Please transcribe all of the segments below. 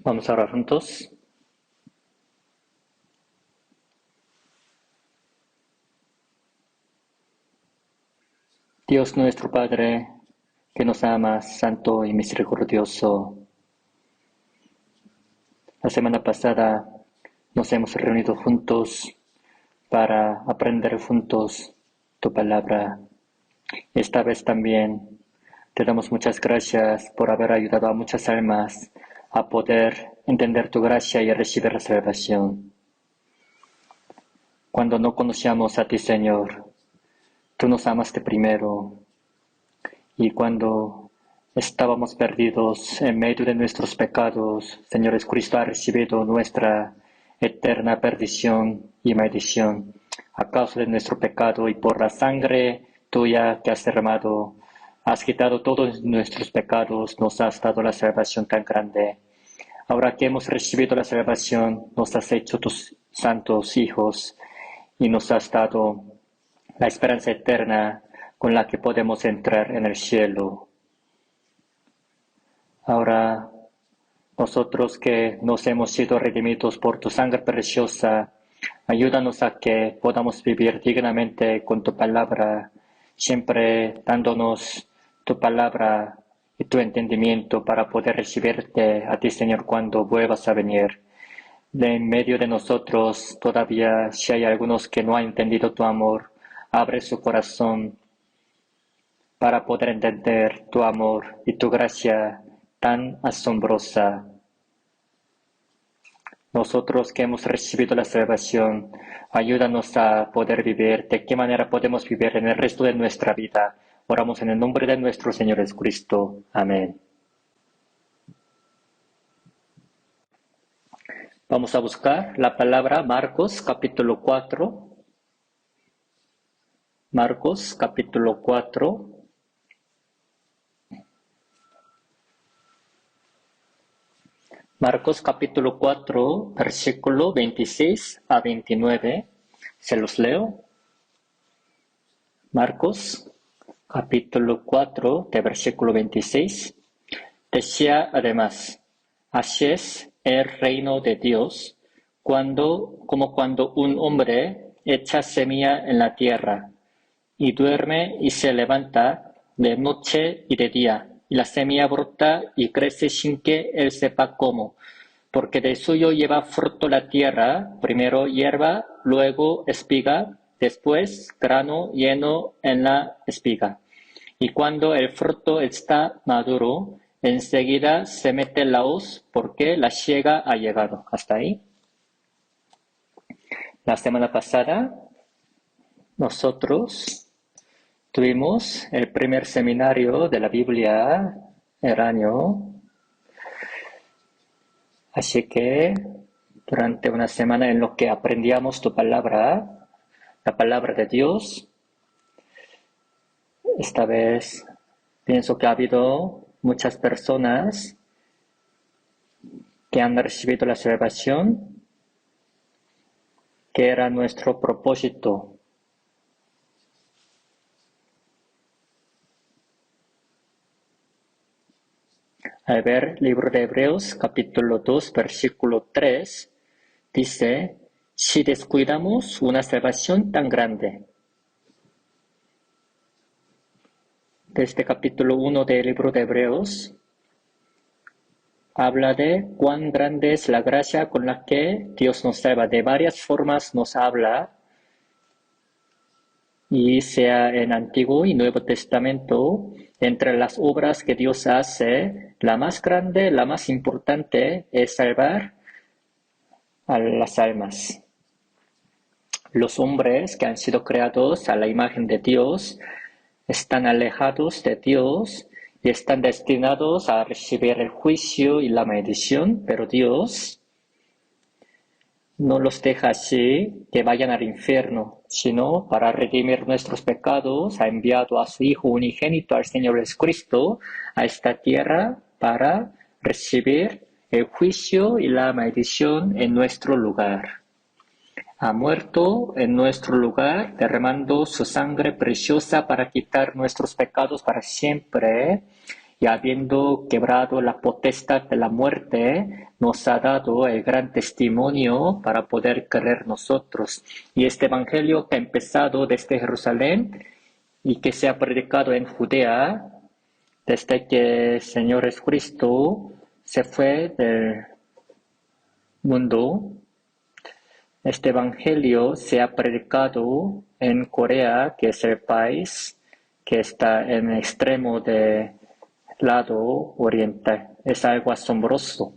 Vamos a orar juntos. Dios nuestro Padre, que nos amas, santo y misericordioso, la semana pasada nos hemos reunido juntos para aprender juntos tu palabra. Esta vez también te damos muchas gracias por haber ayudado a muchas almas a poder entender tu gracia y recibir la salvación. Cuando no conocíamos a ti, Señor, tú nos amaste primero. Y cuando estábamos perdidos en medio de nuestros pecados, Señor Jesucristo ha recibido nuestra eterna perdición y maldición a causa de nuestro pecado, y por la sangre tuya que has derramado, has quitado todos nuestros pecados, nos has dado la salvación tan grande. Ahora que hemos recibido la salvación, nos has hecho tus santos hijos y nos has dado la esperanza eterna con la que podemos entrar en el cielo. Ahora, nosotros que nos hemos sido redimidos por tu sangre preciosa, ayúdanos a que podamos vivir dignamente con tu palabra, siempre dándonos tu palabra y tu entendimiento para poder recibirte a ti, Señor, cuando vuelvas a venir. De en medio de nosotros, todavía, si hay algunos que no han entendido tu amor, abre su corazón para poder entender tu amor y tu gracia tan asombrosa. Nosotros que hemos recibido la salvación, ayúdanos a poder vivir. ¿De qué manera podemos vivir en el resto de nuestra vida? Oramos en el nombre de nuestro Señor Jesucristo. Amén. Vamos a buscar la palabra Marcos capítulo 4. Marcos capítulo 4. Marcos capítulo 4, versículo 26 a 29. Se los leo. Marcos capítulo 4, de versículo 26. Decía además, así es el reino de Dios, como cuando un hombre echa semilla en la tierra, y duerme y se levanta de noche y de día, y la semilla brota y crece sin que él sepa cómo, porque de suyo lleva fruto la tierra, primero hierba, luego espiga, después grano lleno en la espiga. Y cuando el fruto está maduro, enseguida se mete la hoz, porque la siega ha llegado. Hasta ahí. La semana pasada nosotros tuvimos el primer seminario de la Biblia el año. Así que durante una semana en lo que aprendíamos tu palabra, la palabra de Dios, esta vez pienso que ha habido muchas personas que han recibido la salvación, que era nuestro propósito. Al ver el libro de Hebreos, capítulo 2, versículo 3, dice, si descuidamos una salvación tan grande. Desde capítulo 1 del libro de Hebreos, habla de cuán grande es la gracia con la que Dios nos salva. De varias formas nos habla, y sea en Antiguo y Nuevo Testamento, entre las obras que Dios hace, la más grande, la más importante es salvar a las almas. Los hombres que han sido creados a la imagen de Dios están alejados de Dios y están destinados a recibir el juicio y la maldición, pero Dios no los deja así que vayan al infierno, sino para redimir nuestros pecados ha enviado a su Hijo unigénito, al Señor Jesucristo, a esta tierra para recibir el juicio y la maldición en nuestro lugar. Ha muerto en nuestro lugar, derramando su sangre preciosa para quitar nuestros pecados para siempre, y habiendo quebrado la potestad de la muerte, nos ha dado el gran testimonio para poder creer nosotros. Y este evangelio que ha empezado desde Jerusalén y que se ha predicado en Judea, desde que el Señor Jesucristo se fue del mundo, este evangelio se ha predicado en Corea, que es el país que está en el extremo del lado oriental. Es algo asombroso.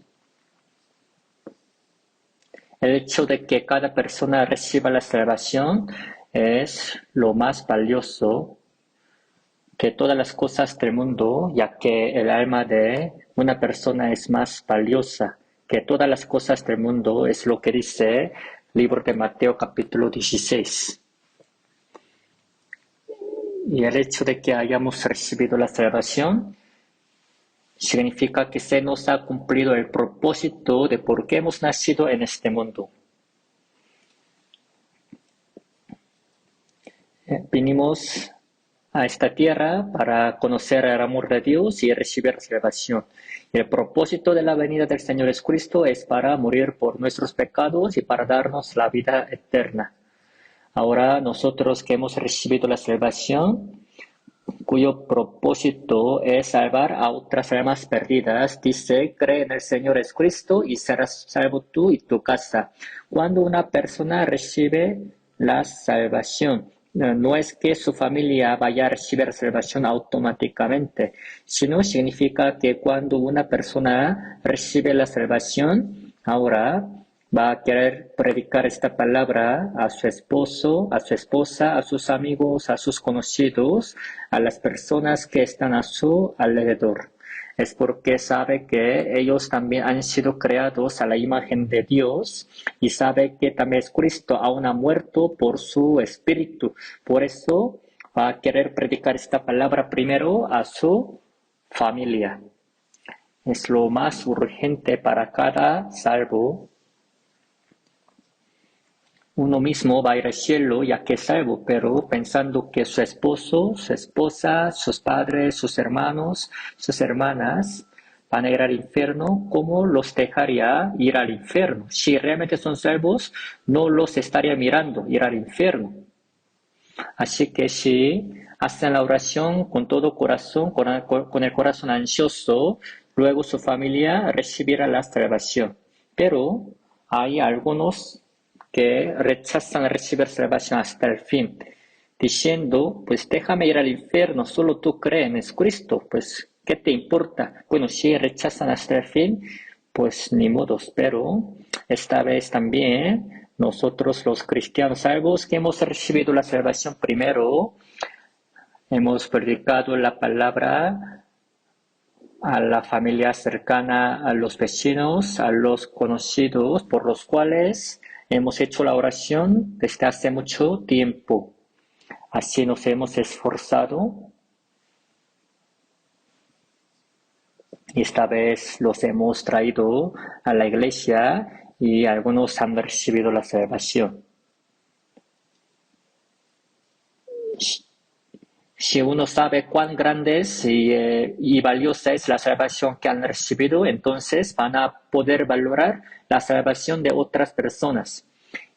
El hecho de que cada persona reciba la salvación es lo más valioso que todas las cosas del mundo, ya que el alma de una persona es más valiosa que todas las cosas del mundo, es lo que dice el libro de Mateo capítulo 16. Y el hecho de que hayamos recibido la salvación significa que se nos ha cumplido el propósito de por qué hemos nacido en este mundo. Vinimos a esta tierra para conocer el amor de Dios y recibir la salvación. Y el propósito de la venida del Señor Jesucristo es para morir por nuestros pecados y para darnos la vida eterna. Ahora nosotros que hemos recibido la salvación, cuyo propósito es salvar a otras almas perdidas, dice, cree en el Señor Jesucristo y serás salvo tú y tu casa. Cuando una persona recibe la salvación, no es que su familia vaya a recibir salvación automáticamente, sino significa que cuando una persona recibe la salvación, ahora va a querer predicar esta palabra a su esposo, a su esposa, a sus amigos, a sus conocidos, a las personas que están a su alrededor. Es porque sabe que ellos también han sido creados a la imagen de Dios y sabe que también Cristo aún ha muerto por su espíritu. Por eso va a querer predicar esta palabra primero a su familia. Es lo más urgente para cada salvo. Uno mismo va a ir al cielo ya que es salvo, pero pensando que su esposo, su esposa, sus padres, sus hermanos, sus hermanas van a ir al infierno, ¿cómo los dejaría ir al infierno? Si realmente son salvos, no los estaría mirando ir al infierno. Así que si hacen la oración con todo corazón, con el corazón ansioso, luego su familia recibirá la salvación. Pero hay algunos que rechazan recibir salvación hasta el fin, diciendo, pues déjame ir al infierno, solo tú crees en Cristo, pues ¿qué te importa? Bueno, si rechazan hasta el fin, pues ni modos, pero esta vez también nosotros los cristianos salvos que hemos recibido la salvación primero, hemos predicado la palabra a la familia cercana, a los vecinos, a los conocidos por los cuales hemos hecho la oración desde hace mucho tiempo. Así nos hemos esforzado y esta vez los hemos traído a la iglesia y algunos han recibido la salvación. Si uno sabe cuán grande es y valiosa es la salvación que han recibido, entonces van a poder valorar la salvación de otras personas.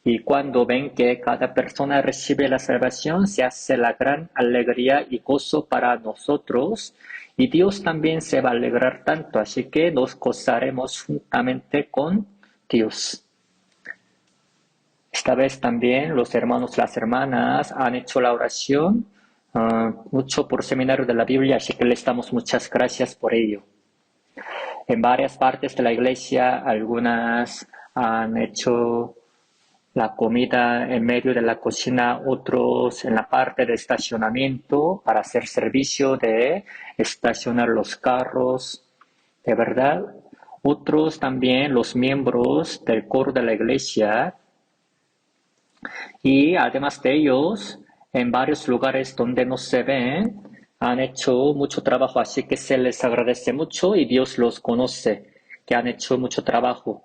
Y cuando ven que cada persona recibe la salvación, se hace la gran alegría y gozo para nosotros. Y Dios también se va a alegrar tanto, así que nos gozaremos juntamente con Dios. Esta vez también los hermanos, las hermanas han hecho la oración mucho por seminario de la Biblia, así que les damos muchas gracias por ello. En varias partes de la iglesia, algunas han hecho la comida en medio de la cocina, otros en la parte de estacionamiento para hacer servicio de estacionar los carros, de verdad. Otros también, los miembros del coro de la iglesia. Y además de ellos, en varios lugares donde no se ven, han hecho mucho trabajo, así que se les agradece mucho y Dios los conoce, que han hecho mucho trabajo.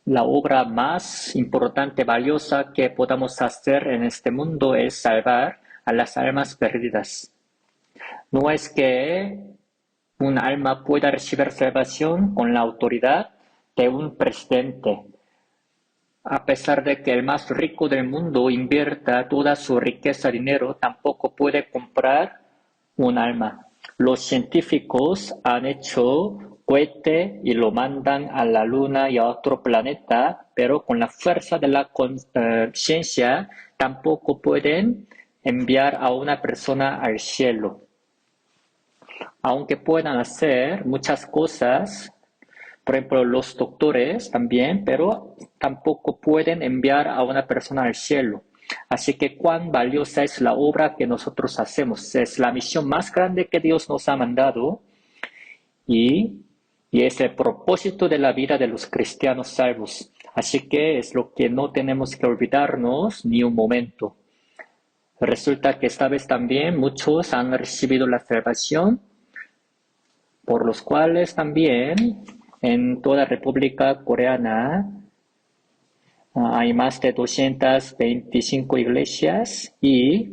La obra más importante, valiosa que podamos hacer en este mundo es salvar a las almas perdidas. No es que un alma pueda recibir salvación con la autoridad de un presidente. A pesar de que el más rico del mundo invierta toda su riqueza dinero, tampoco puede comprar un alma. Los científicos han hecho cohete y lo mandan a la luna y a otro planeta, pero con la fuerza de la conciencia tampoco pueden enviar a una persona al cielo. Aunque puedan hacer muchas cosas, por ejemplo, los doctores también, pero tampoco pueden enviar a una persona al cielo. Así que cuán valiosa es la obra que nosotros hacemos. Es la misión más grande que Dios nos ha mandado y, y es el propósito de la vida de los cristianos salvos. Así que es lo que no tenemos que olvidarnos ni un momento. Resulta que esta vez también muchos han recibido la salvación, por los cuales también en toda República Coreana hay más de 225 iglesias y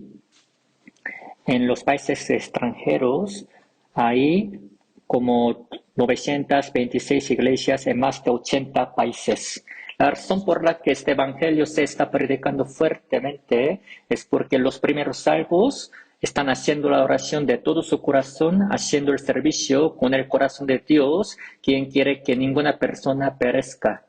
en los países extranjeros hay como 926 iglesias en más de 80 países. La razón por la que este evangelio se está predicando fuertemente es porque los primeros salvos están haciendo la oración de todo su corazón, haciendo el servicio con el corazón de Dios, quien quiere que ninguna persona perezca.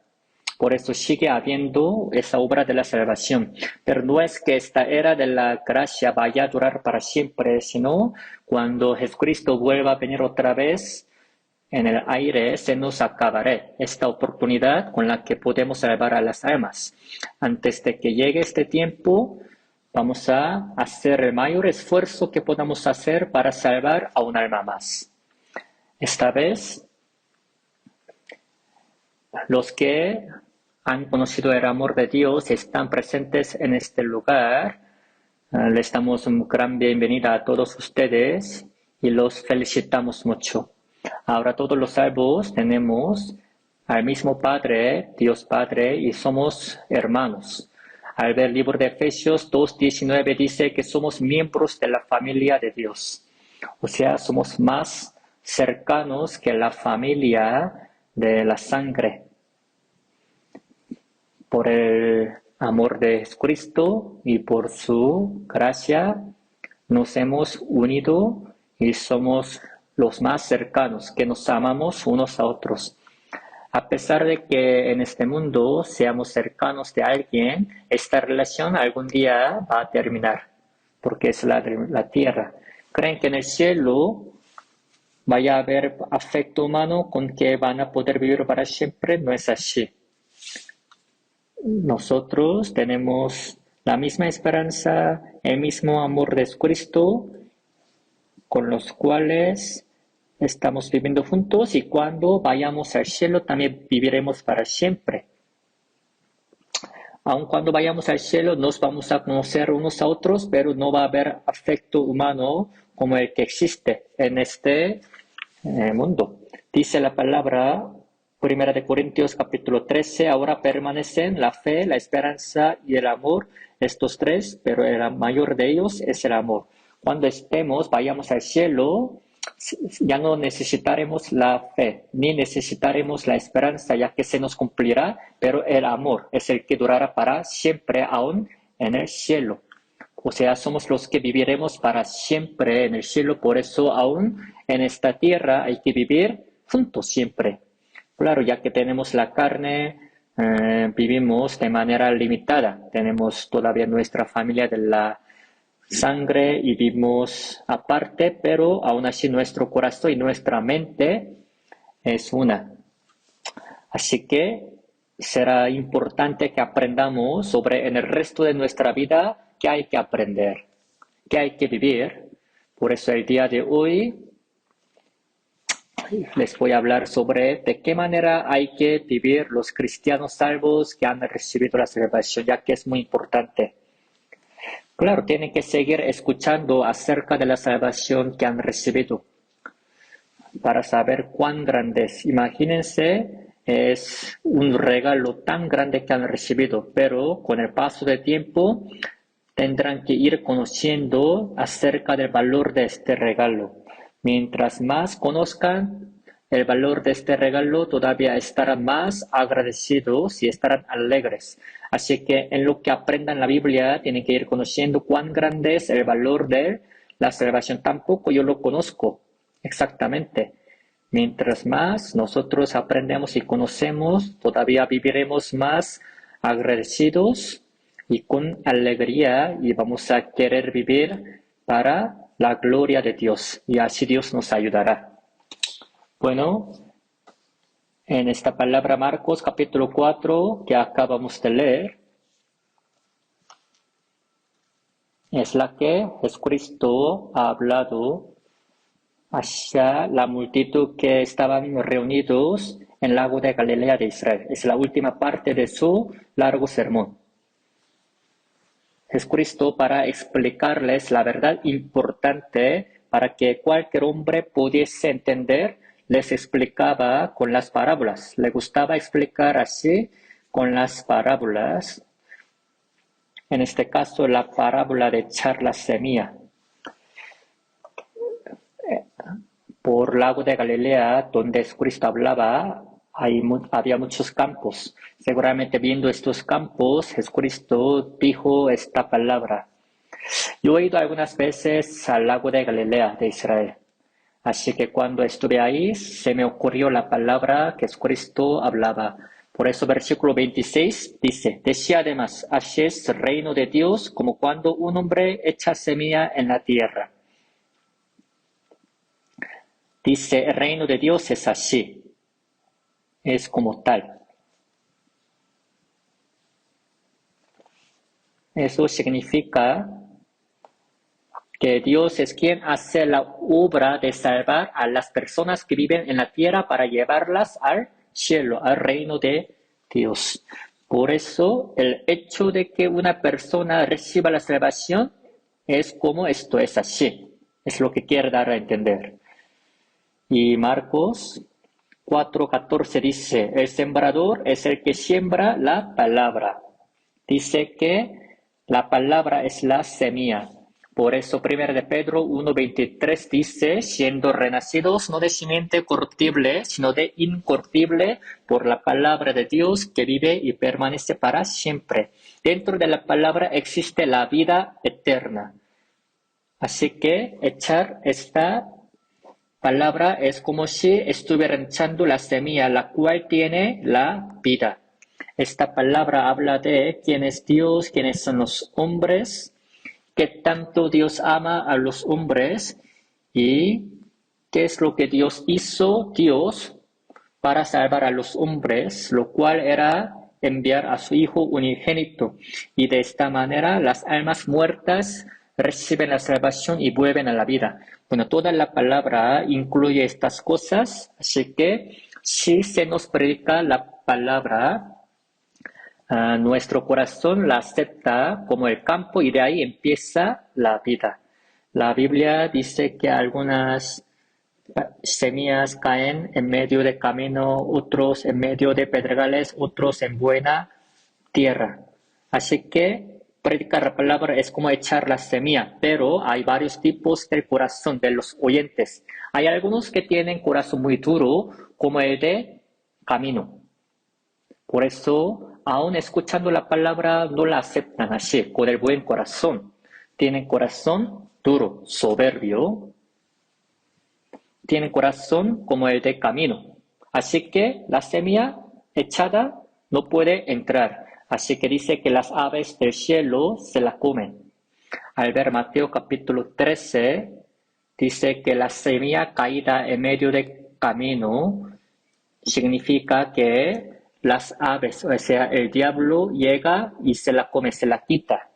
Por eso sigue habiendo esa obra de la salvación. Pero no es que esta era de la gracia vaya a durar para siempre, sino cuando Jesucristo vuelva a venir otra vez en el aire, se nos acabará esta oportunidad con la que podemos salvar a las almas. Antes de que llegue este tiempo, vamos a hacer el mayor esfuerzo que podamos hacer para salvar a un alma más. Esta vez, los que han conocido el amor de Dios están presentes en este lugar. Les damos una gran bienvenida a todos ustedes y los felicitamos mucho. Ahora todos los salvos tenemos al mismo Padre, Dios Padre, y somos hermanos. Al ver el libro de Efesios 2:19 dice que somos miembros de la familia de Dios. O sea, somos más cercanos que la familia de la sangre. Por el amor de Jesucristo y por su gracia nos hemos unido y somos los más cercanos, que nos amamos unos a otros. A pesar de que en este mundo seamos cercanos de alguien, esta relación algún día va a terminar, porque es la tierra. ¿Creen que en el cielo vaya a haber afecto humano con que van a poder vivir para siempre? No es así. Nosotros tenemos la misma esperanza, el mismo amor de Cristo, con los cuales estamos viviendo juntos y cuando vayamos al cielo también viviremos para siempre. Aun cuando vayamos al cielo nos vamos a conocer unos a otros, pero no va a haber afecto humano como el que existe en este mundo. Dice la palabra Primera de Corintios capítulo 13, ahora permanecen la fe, la esperanza y el amor, estos tres, pero el mayor de ellos es el amor. Cuando vayamos al cielo, ya no necesitaremos la fe, ni necesitaremos la esperanza, ya que se nos cumplirá, pero el amor es el que durará para siempre aún en el cielo. O sea, somos los que viviremos para siempre en el cielo, por eso aún en esta tierra hay que vivir juntos siempre. Claro, ya que tenemos la carne, vivimos de manera limitada. Tenemos todavía nuestra familia de la sangre y vivimos aparte, pero aún así nuestro corazón y nuestra mente es una. Así que será importante que aprendamos sobre en el resto de nuestra vida qué hay que aprender, qué hay que vivir. Por eso el día de hoy les voy a hablar sobre de qué manera hay que vivir los cristianos salvos que han recibido la salvación, ya que es muy importante. Claro, tienen que seguir escuchando acerca de la salvación que han recibido para saber cuán grande es. Imagínense, es un regalo tan grande que han recibido, pero con el paso del tiempo tendrán que ir conociendo acerca del valor de este regalo. Mientras más conozcan el valor de este regalo, todavía estarán más agradecidos y estarán alegres. Así que en lo que aprendan la Biblia, tienen que ir conociendo cuán grande es el valor de la salvación. Tampoco yo lo conozco exactamente. Mientras más nosotros aprendemos y conocemos, todavía viviremos más agradecidos y con alegría, y vamos a querer vivir para la gloria de Dios, y así Dios nos ayudará. Bueno, en esta palabra Marcos capítulo 4 que acabamos de leer, es la que Jesucristo ha hablado hacia la multitud que estaban reunidos en el lago de Galilea de Israel. Es la última parte de su largo sermón. Jesucristo, para explicarles la verdad importante para que cualquier hombre pudiese entender, les explicaba con las parábolas. Le gustaba explicar así con las parábolas. En este caso, la parábola de echar la semilla. Por lago de Galilea, donde Jesucristo hablaba, había muchos campos. Seguramente viendo estos campos, Jesucristo dijo esta palabra. Yo he ido algunas veces al lago de Galilea de Israel. Así que cuando estuve ahí, se me ocurrió la palabra que Jesucristo hablaba. Por eso versículo 26 dice, decía además, así es el reino de Dios como cuando un hombre echa semilla en la tierra. Dice, el reino de Dios es así, es como tal. Eso significa que Dios es quien hace la obra de salvar a las personas que viven en la tierra para llevarlas al cielo, al reino de Dios. Por eso, el hecho de que una persona reciba la salvación es como esto es así. Es lo que quiere dar a entender. Y Marcos 4:14 dice, el sembrador es el que siembra la palabra. Dice que la palabra es la semilla. Por eso 1 de Pedro 1:23 dice, siendo renacidos no de simiente corruptible, sino de incorruptible por la palabra de Dios que vive y permanece para siempre. Dentro de la palabra existe la vida eterna. Así que echar esta palabra es como si estuvieran echando la semilla, la cual tiene la vida. Esta palabra habla de quién es Dios, quiénes son los hombres, qué tanto Dios ama a los hombres y qué es lo que Dios hizo, Dios, para salvar a los hombres, lo cual era enviar a su Hijo unigénito. Y de esta manera las almas muertas reciben la salvación y vuelven a la vida. Bueno, toda la palabra incluye estas cosas, así que si se nos predica la palabra, nuestro corazón la acepta como el campo y de ahí empieza la vida. La Biblia dice que algunas semillas caen en medio de camino, otros en medio de pedregales, otros en buena tierra. Así que predicar la palabra es como echar la semilla, pero hay varios tipos del corazón de los oyentes. Hay algunos que tienen corazón muy duro, como el de camino. Por eso, aún escuchando la palabra, no la aceptan así, con el buen corazón. Tienen corazón duro, soberbio. Tienen corazón como el de camino. Así que la semilla echada no puede entrar. Así que dice que las aves del cielo se la comen. Al ver Mateo capítulo 13, dice que la semilla caída en medio del camino significa que las aves, o sea, el diablo llega y se la come, se la quita.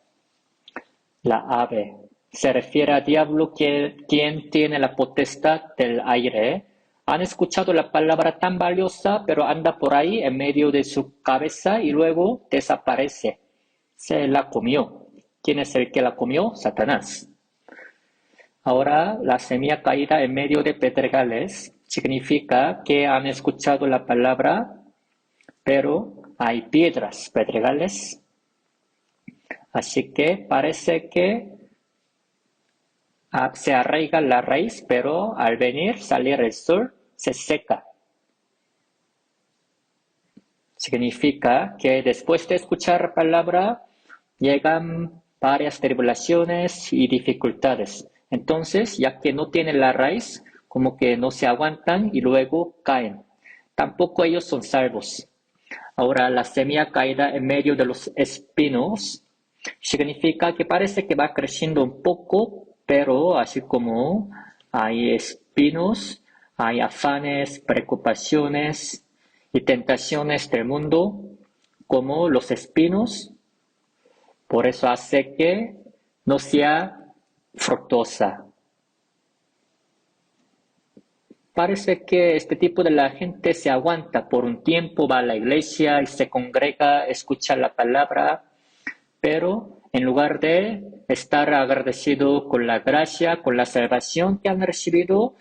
La ave se refiere al diablo, quien tiene la potestad del aire. Han escuchado la palabra tan valiosa, pero anda por ahí en medio de su cabeza y luego desaparece. Se la comió. ¿Quién es el que la comió? Satanás. Ahora, la semilla caída en medio de pedregales significa que han escuchado la palabra, pero hay piedras, pedregales. Así que parece que se arraiga la raíz, pero al venir, salir el sol, se seca. Significa que después de escuchar palabra, llegan varias tribulaciones y dificultades. Entonces, ya que no tienen la raíz, como que no se aguantan y luego caen. Tampoco ellos son salvos. Ahora, la semilla caída en medio de los espinos significa que parece que va creciendo un poco, pero así como hay espinos, hay afanes, preocupaciones y tentaciones del mundo, como los espinos, por eso hace que no sea fructuosa. Parece que este tipo de la gente se aguanta por un tiempo, va a la iglesia y se congrega, escucha la palabra, pero en lugar de estar agradecido con la gracia, con la salvación que han recibido,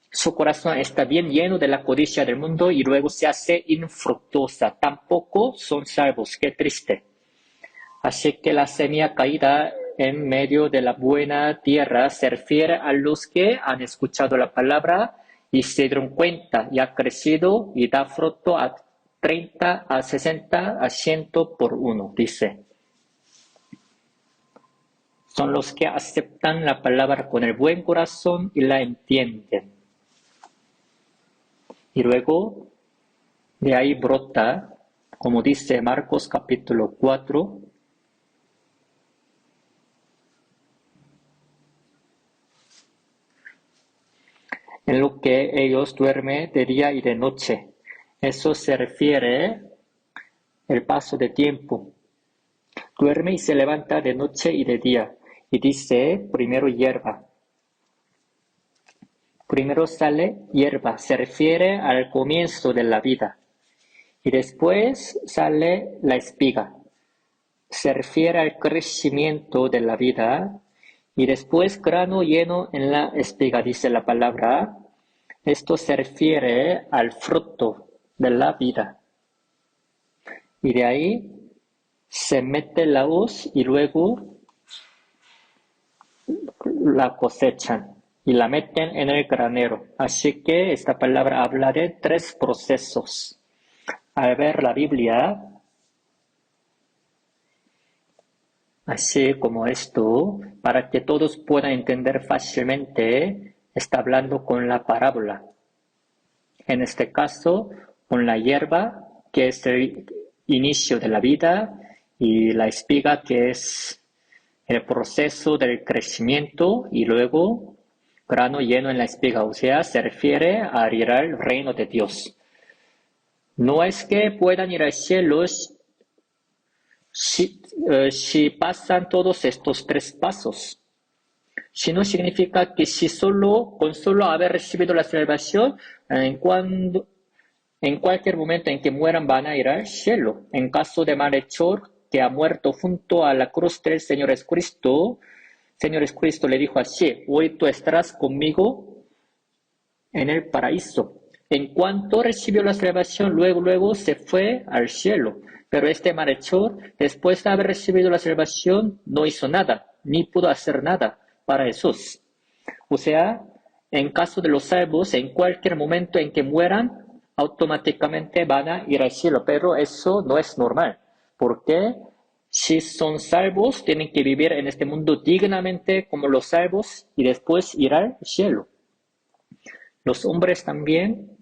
su corazón está bien lleno de la codicia del mundo y luego se hace infructuosa. Tampoco son salvos. Qué triste. Así que la semilla caída en medio de la buena tierra se refiere a los que han escuchado la palabra y se dieron cuenta y ha crecido y da fruto a 30, a 60, a 100 por uno, dice. Son los que aceptan la palabra con el buen corazón y la entienden. Y luego de ahí brota, como dice Marcos capítulo 4, en lo que ellos duermen de día y de noche. Eso se refiere al paso de tiempo. Duerme y se levanta de noche y de día. Y dice primero hierba. Primero sale hierba, se refiere al comienzo de la vida. Y después sale la espiga. Se refiere al crecimiento de la vida. Y después grano lleno en la espiga, dice la palabra. Esto se refiere al fruto de la vida. Y de ahí se mete la hoz y luego la cosechan y la meten en el granero. Así que esta palabra habla de 3 procesos. Al ver la Biblia, así como esto, para que todos puedan entender fácilmente, está hablando con la parábola. En este caso, con la hierba, que es el inicio de la vida, y la espiga, que es el proceso del crecimiento, y luego grano lleno en la espiga, o sea, se refiere a ir al reino de Dios. No es que puedan ir al cielo si pasan todos estos 3 pasos, sino significa que si con solo haber recibido la salvación, en cualquier momento en que mueran van a ir al cielo. En caso de malhechor que ha muerto junto a la cruz del Señor Jesucristo le dijo así: hoy tú estarás conmigo en el paraíso. En cuanto recibió la salvación, luego se fue al cielo. Pero este malhechor, después de haber recibido la salvación, no hizo nada, ni pudo hacer nada para Jesús. O sea, en caso de los salvos, en cualquier momento en que mueran, automáticamente van a ir al cielo, pero eso no es normal, porque si son salvos, tienen que vivir en este mundo dignamente como los salvos y después ir al cielo. Los hombres también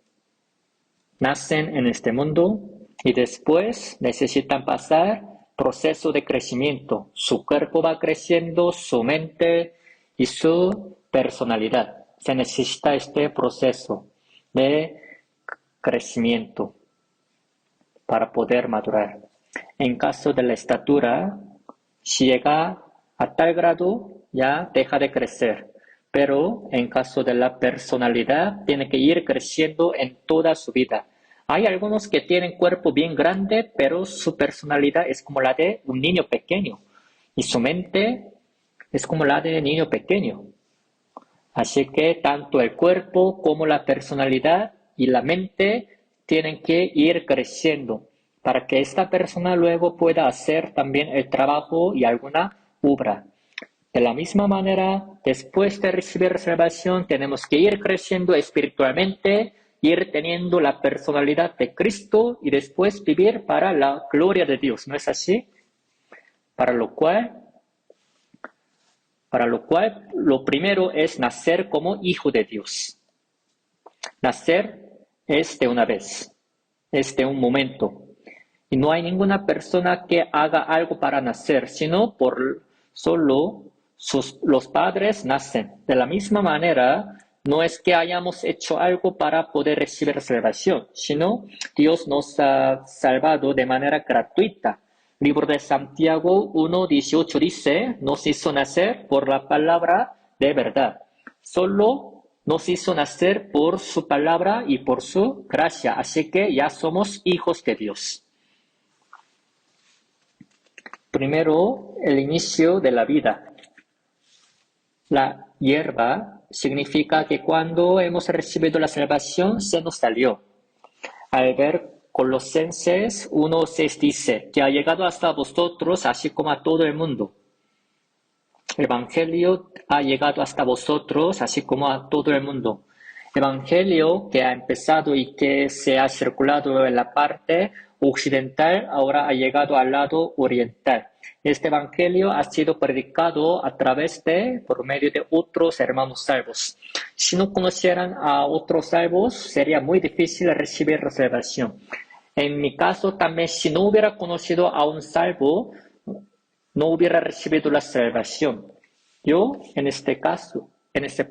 nacen en este mundo y después necesitan pasar proceso de crecimiento. Su cuerpo va creciendo, su mente y su personalidad. Se necesita este proceso de crecimiento para poder madurar. En caso de la estatura, si llega a tal grado, ya deja de crecer. Pero en caso de la personalidad, tiene que ir creciendo en toda su vida. Hay algunos que tienen cuerpo bien grande, pero su personalidad es como la de un niño pequeño. Y su mente es como la de un niño pequeño. Así que tanto el cuerpo como la personalidad y la mente tienen que ir creciendo. para que esta persona luego pueda hacer también el trabajo y alguna obra. De la misma manera, después de recibir salvación, tenemos que ir creciendo espiritualmente, ir teniendo la personalidad de Cristo y después vivir para la gloria de Dios. ¿No es así? Para lo cual, lo primero es nacer como hijo de Dios. Nacer es de una vez, es de un momento. Y no hay ninguna persona que haga algo para nacer, sino por solo los padres nacen. De la misma manera, no es que hayamos hecho algo para poder recibir salvación, sino Dios nos ha salvado de manera gratuita. Libro de Santiago 1:18 dice, nos hizo nacer por la palabra de verdad. Solo nos hizo nacer por su palabra y por su gracia, así que ya somos hijos de Dios. Primero, el inicio de la vida. La hierba significa que cuando hemos recibido la salvación se nos salió. Al ver Colosenses 1:6 dice que ha llegado hasta vosotros así como a todo el mundo. El Evangelio ha llegado hasta vosotros así como a todo el mundo. Evangelio que ha empezado y que se ha circulado en la parte occidental, ahora ha llegado al lado oriental. Este evangelio ha sido predicado por medio de otros hermanos salvos. Si no conocieran a otros salvos, sería muy difícil recibir la salvación. En mi caso, también si no hubiera conocido a un salvo, no hubiera recibido la salvación. Yo, en este caso, en este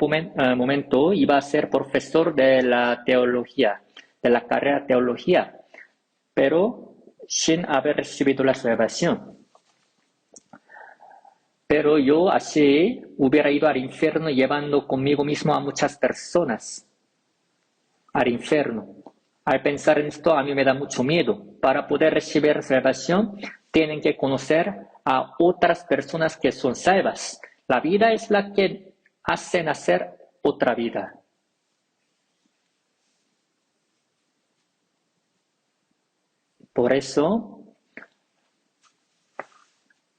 momento, iba a ser profesor de la teología, de la carrera teología, pero sin haber recibido la salvación. Pero yo así hubiera ido al infierno llevando conmigo mismo a muchas personas al infierno. Al pensar en esto, a mí me da mucho miedo. Para poder recibir salvación, tienen que conocer a otras personas que son salvas. La vida es la que hace nacer otra vida. Por eso,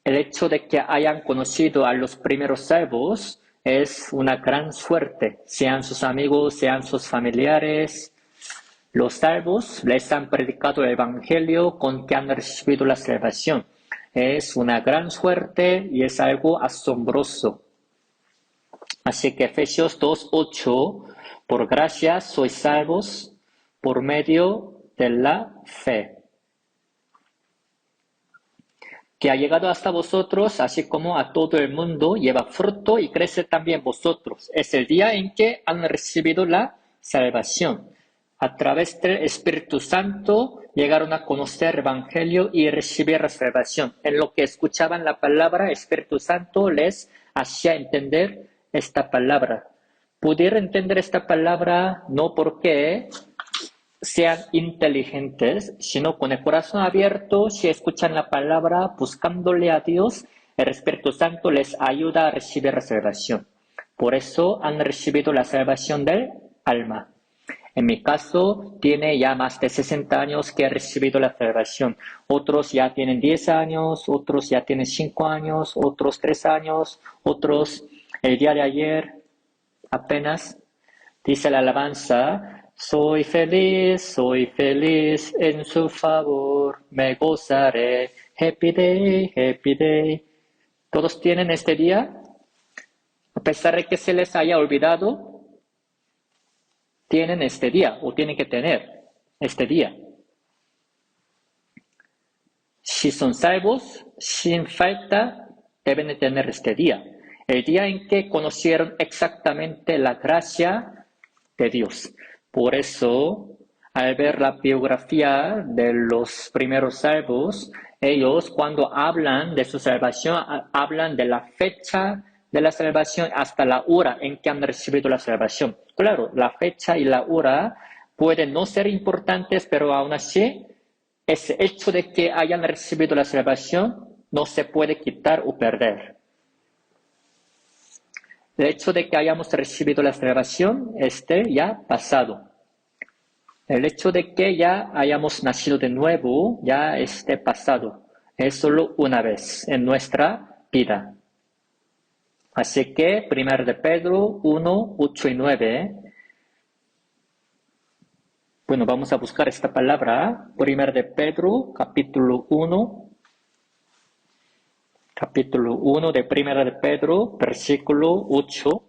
el hecho de que hayan conocido a los primeros salvos es una gran suerte, sean sus amigos, sean sus familiares. Los salvos les han predicado el Evangelio con que han recibido la salvación. Es una gran suerte y es algo asombroso. Así que Efesios 2:8, por gracia sois salvos por medio de la fe, que ha llegado hasta vosotros, así como a todo el mundo, lleva fruto y crece también vosotros. Es el día en que han recibido la salvación. A través del Espíritu Santo llegaron a conocer el Evangelio y recibir la salvación. En lo que escuchaban la palabra, el Espíritu Santo les hacía entender esta palabra. Pudieron entender esta palabra no porque sean inteligentes, sino con el corazón abierto, si escuchan la palabra, buscándole a Dios, el Espíritu Santo les ayuda a recibir la salvación. Por eso han recibido la salvación del alma. En mi caso, tiene ya más de 60 años que he recibido la salvación. Otros ya tienen 10 años, otros ya tienen 5 años, otros 3 años, otros el día de ayer apenas. Dice la alabanza, soy feliz en su favor, me gozaré, happy day, happy day. ¿Todos tienen este día? A pesar de que se les haya olvidado, tienen este día o tienen que tener este día. Si son salvos, sin falta, deben de tener este día. El día en que conocieron exactamente la gracia de Dios. Por eso, al ver la biografía de los primeros salvos, ellos cuando hablan de su salvación, hablan de la fecha de la salvación hasta la hora en que han recibido la salvación. Claro, la fecha y la hora pueden no ser importantes, pero aún así, ese hecho de que hayan recibido la salvación no se puede quitar o perder. El hecho de que hayamos recibido la salvación ya pasado. El hecho de que ya hayamos nacido de nuevo ya esté pasado. Es solo una vez en nuestra vida. Así que 1 de Pedro 1, 8 y 9. Bueno, vamos a buscar esta palabra. 1 de Pedro, capítulo 1 de 1 de Pedro, versículo 8.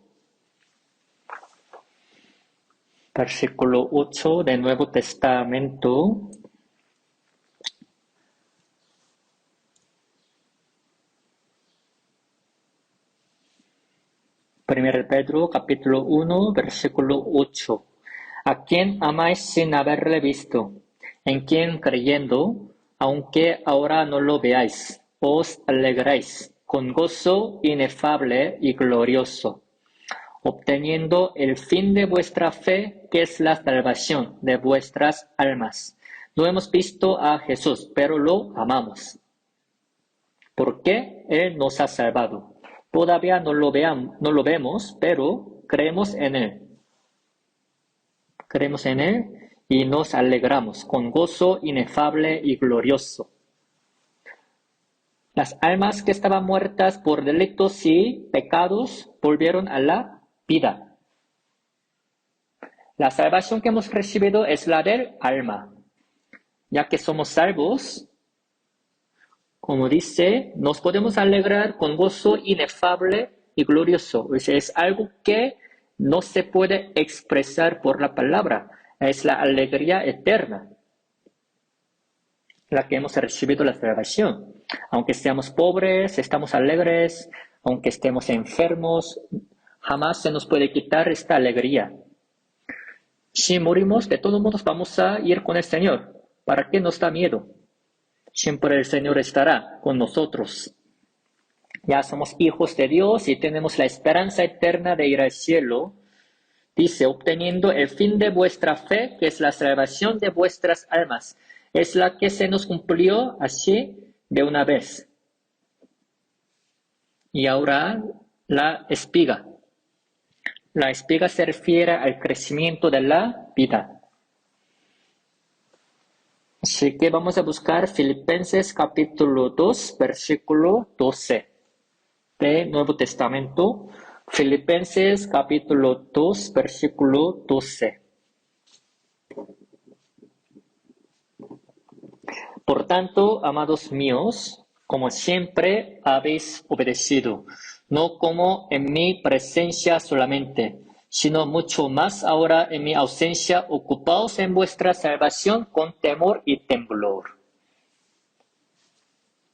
Versículo 8 del Nuevo Testamento. Primero de Pedro, capítulo 1, versículo 8. A quien amáis sin haberle visto, en quien creyendo, aunque ahora no lo veáis, os alegráis con gozo inefable y glorioso, obteniendo el fin de vuestra fe, que es la salvación de vuestras almas. No hemos visto a Jesús, pero lo amamos, porque Él nos ha salvado. Todavía no lo vemos, pero creemos en Él. Creemos en Él y nos alegramos con gozo inefable y glorioso. Las almas que estaban muertas por delitos y pecados volvieron a la vida. La salvación que hemos recibido es la del alma. Ya que somos salvos, como dice, nos podemos alegrar con gozo inefable y glorioso. O sea, es algo que no se puede expresar por la palabra. Es la alegría eterna, la que hemos recibido la salvación. Aunque seamos pobres, estamos alegres. Aunque estemos enfermos, jamás se nos puede quitar esta alegría. Si morimos, de todos modos vamos a ir con el Señor. ¿Para qué nos da miedo? Siempre el Señor estará con nosotros. Ya somos hijos de Dios y tenemos la esperanza eterna de ir al cielo. Dice, obteniendo el fin de vuestra fe, que es la salvación de vuestras almas. Es la que se nos cumplió así de una vez. Y ahora la espiga. La espiga se refiere al crecimiento de la vida. Así que vamos a buscar Filipenses capítulo 2, versículo 12 del Nuevo Testamento. Filipenses capítulo 2, versículo 12. Por tanto, amados míos, como siempre habéis obedecido, no como en mi presencia solamente, sino mucho más ahora en mi ausencia, ocupaos en vuestra salvación con temor y temblor.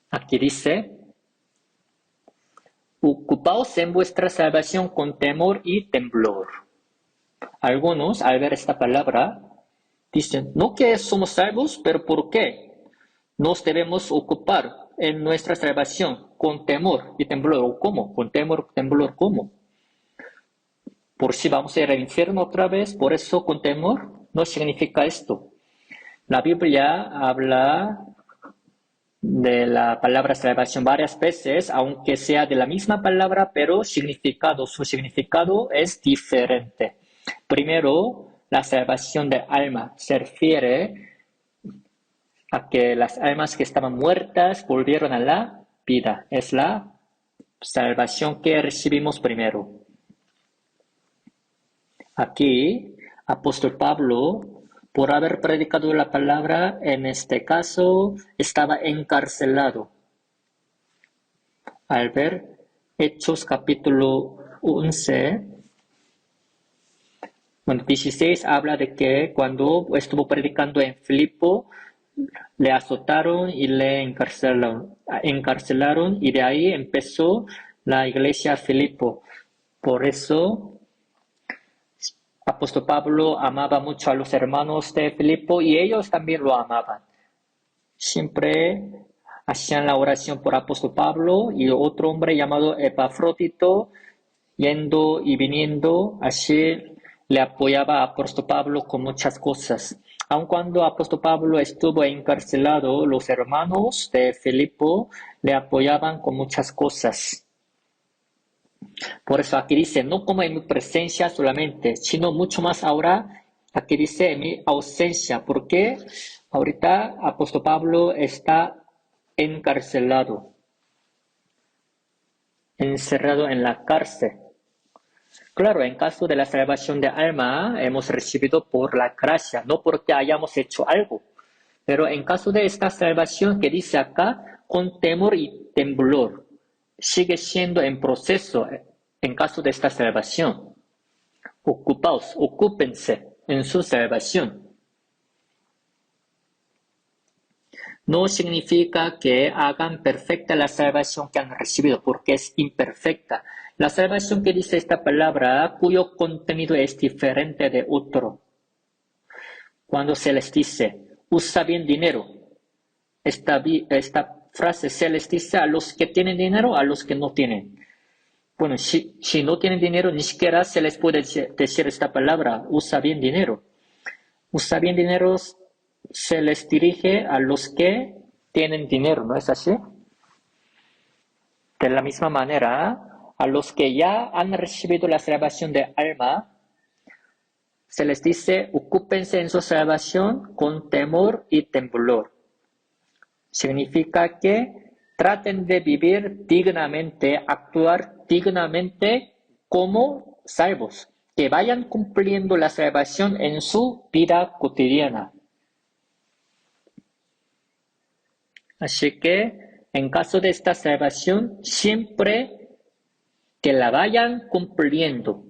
Aquí dice, ocupaos en vuestra salvación con temor y temblor. Algunos, al ver esta palabra, dicen, no que somos salvos, pero ¿por qué nos debemos ocupar en nuestra salvación con temor y temblor? ¿O cómo? Con temor y temblor, ¿cómo? ¿Por si vamos a ir al infierno otra vez? ¿Por eso con temor? No significa esto. La Biblia habla de la palabra salvación varias veces, aunque sea de la misma palabra, pero su significado es diferente. Primero, la salvación del alma se refiere a que las almas que estaban muertas volvieron a la vida. Es la salvación que recibimos primero. Aquí, apóstol Pablo, por haber predicado la palabra, en este caso, estaba encarcelado. Al ver Hechos capítulo 11, 16 habla de que cuando estuvo predicando en Filipo, le azotaron y le encarcelaron y de ahí empezó la iglesia Filipo. Por eso, apóstol Pablo amaba mucho a los hermanos de Filipo y ellos también lo amaban. Siempre hacían la oración por apóstol Pablo y otro hombre llamado Epafrodito, yendo y viniendo, así le apoyaba a apóstol Pablo con muchas cosas. Aun cuando apóstol Pablo estuvo encarcelado, los hermanos de Filipo le apoyaban con muchas cosas. Por eso aquí dice, no como en mi presencia solamente, sino mucho más ahora Aquí dice en mi ausencia, porque ahorita apóstol Pablo está encarcelado, encerrado en la cárcel. Claro, en caso de la salvación de alma, hemos recibido por la gracia, no porque hayamos hecho algo. Pero en caso de esta salvación que dice acá, con temor y temblor, sigue siendo en proceso en caso de esta salvación. Ocupaos, ocúpense en su salvación. No significa que hagan perfecta la salvación que han recibido, porque es imperfecta. La salvación que dice esta palabra, cuyo contenido es diferente de otro. Cuando se les dice, usa bien dinero, esta frase se les dice a los que tienen dinero, a los que no tienen. Bueno, si no tienen dinero, ni siquiera se les puede decir esta palabra, usa bien dinero. Usa bien dinero se les dirige a los que tienen dinero, ¿no es así? De la misma manera, a los que ya han recibido la salvación de alma, se les dice, ocúpense en su salvación con temor y temblor. Significa que traten de vivir dignamente, actuar dignamente como salvos, que vayan cumpliendo la salvación en su vida cotidiana. Así que, en caso de esta salvación, siempre que la vayan cumpliendo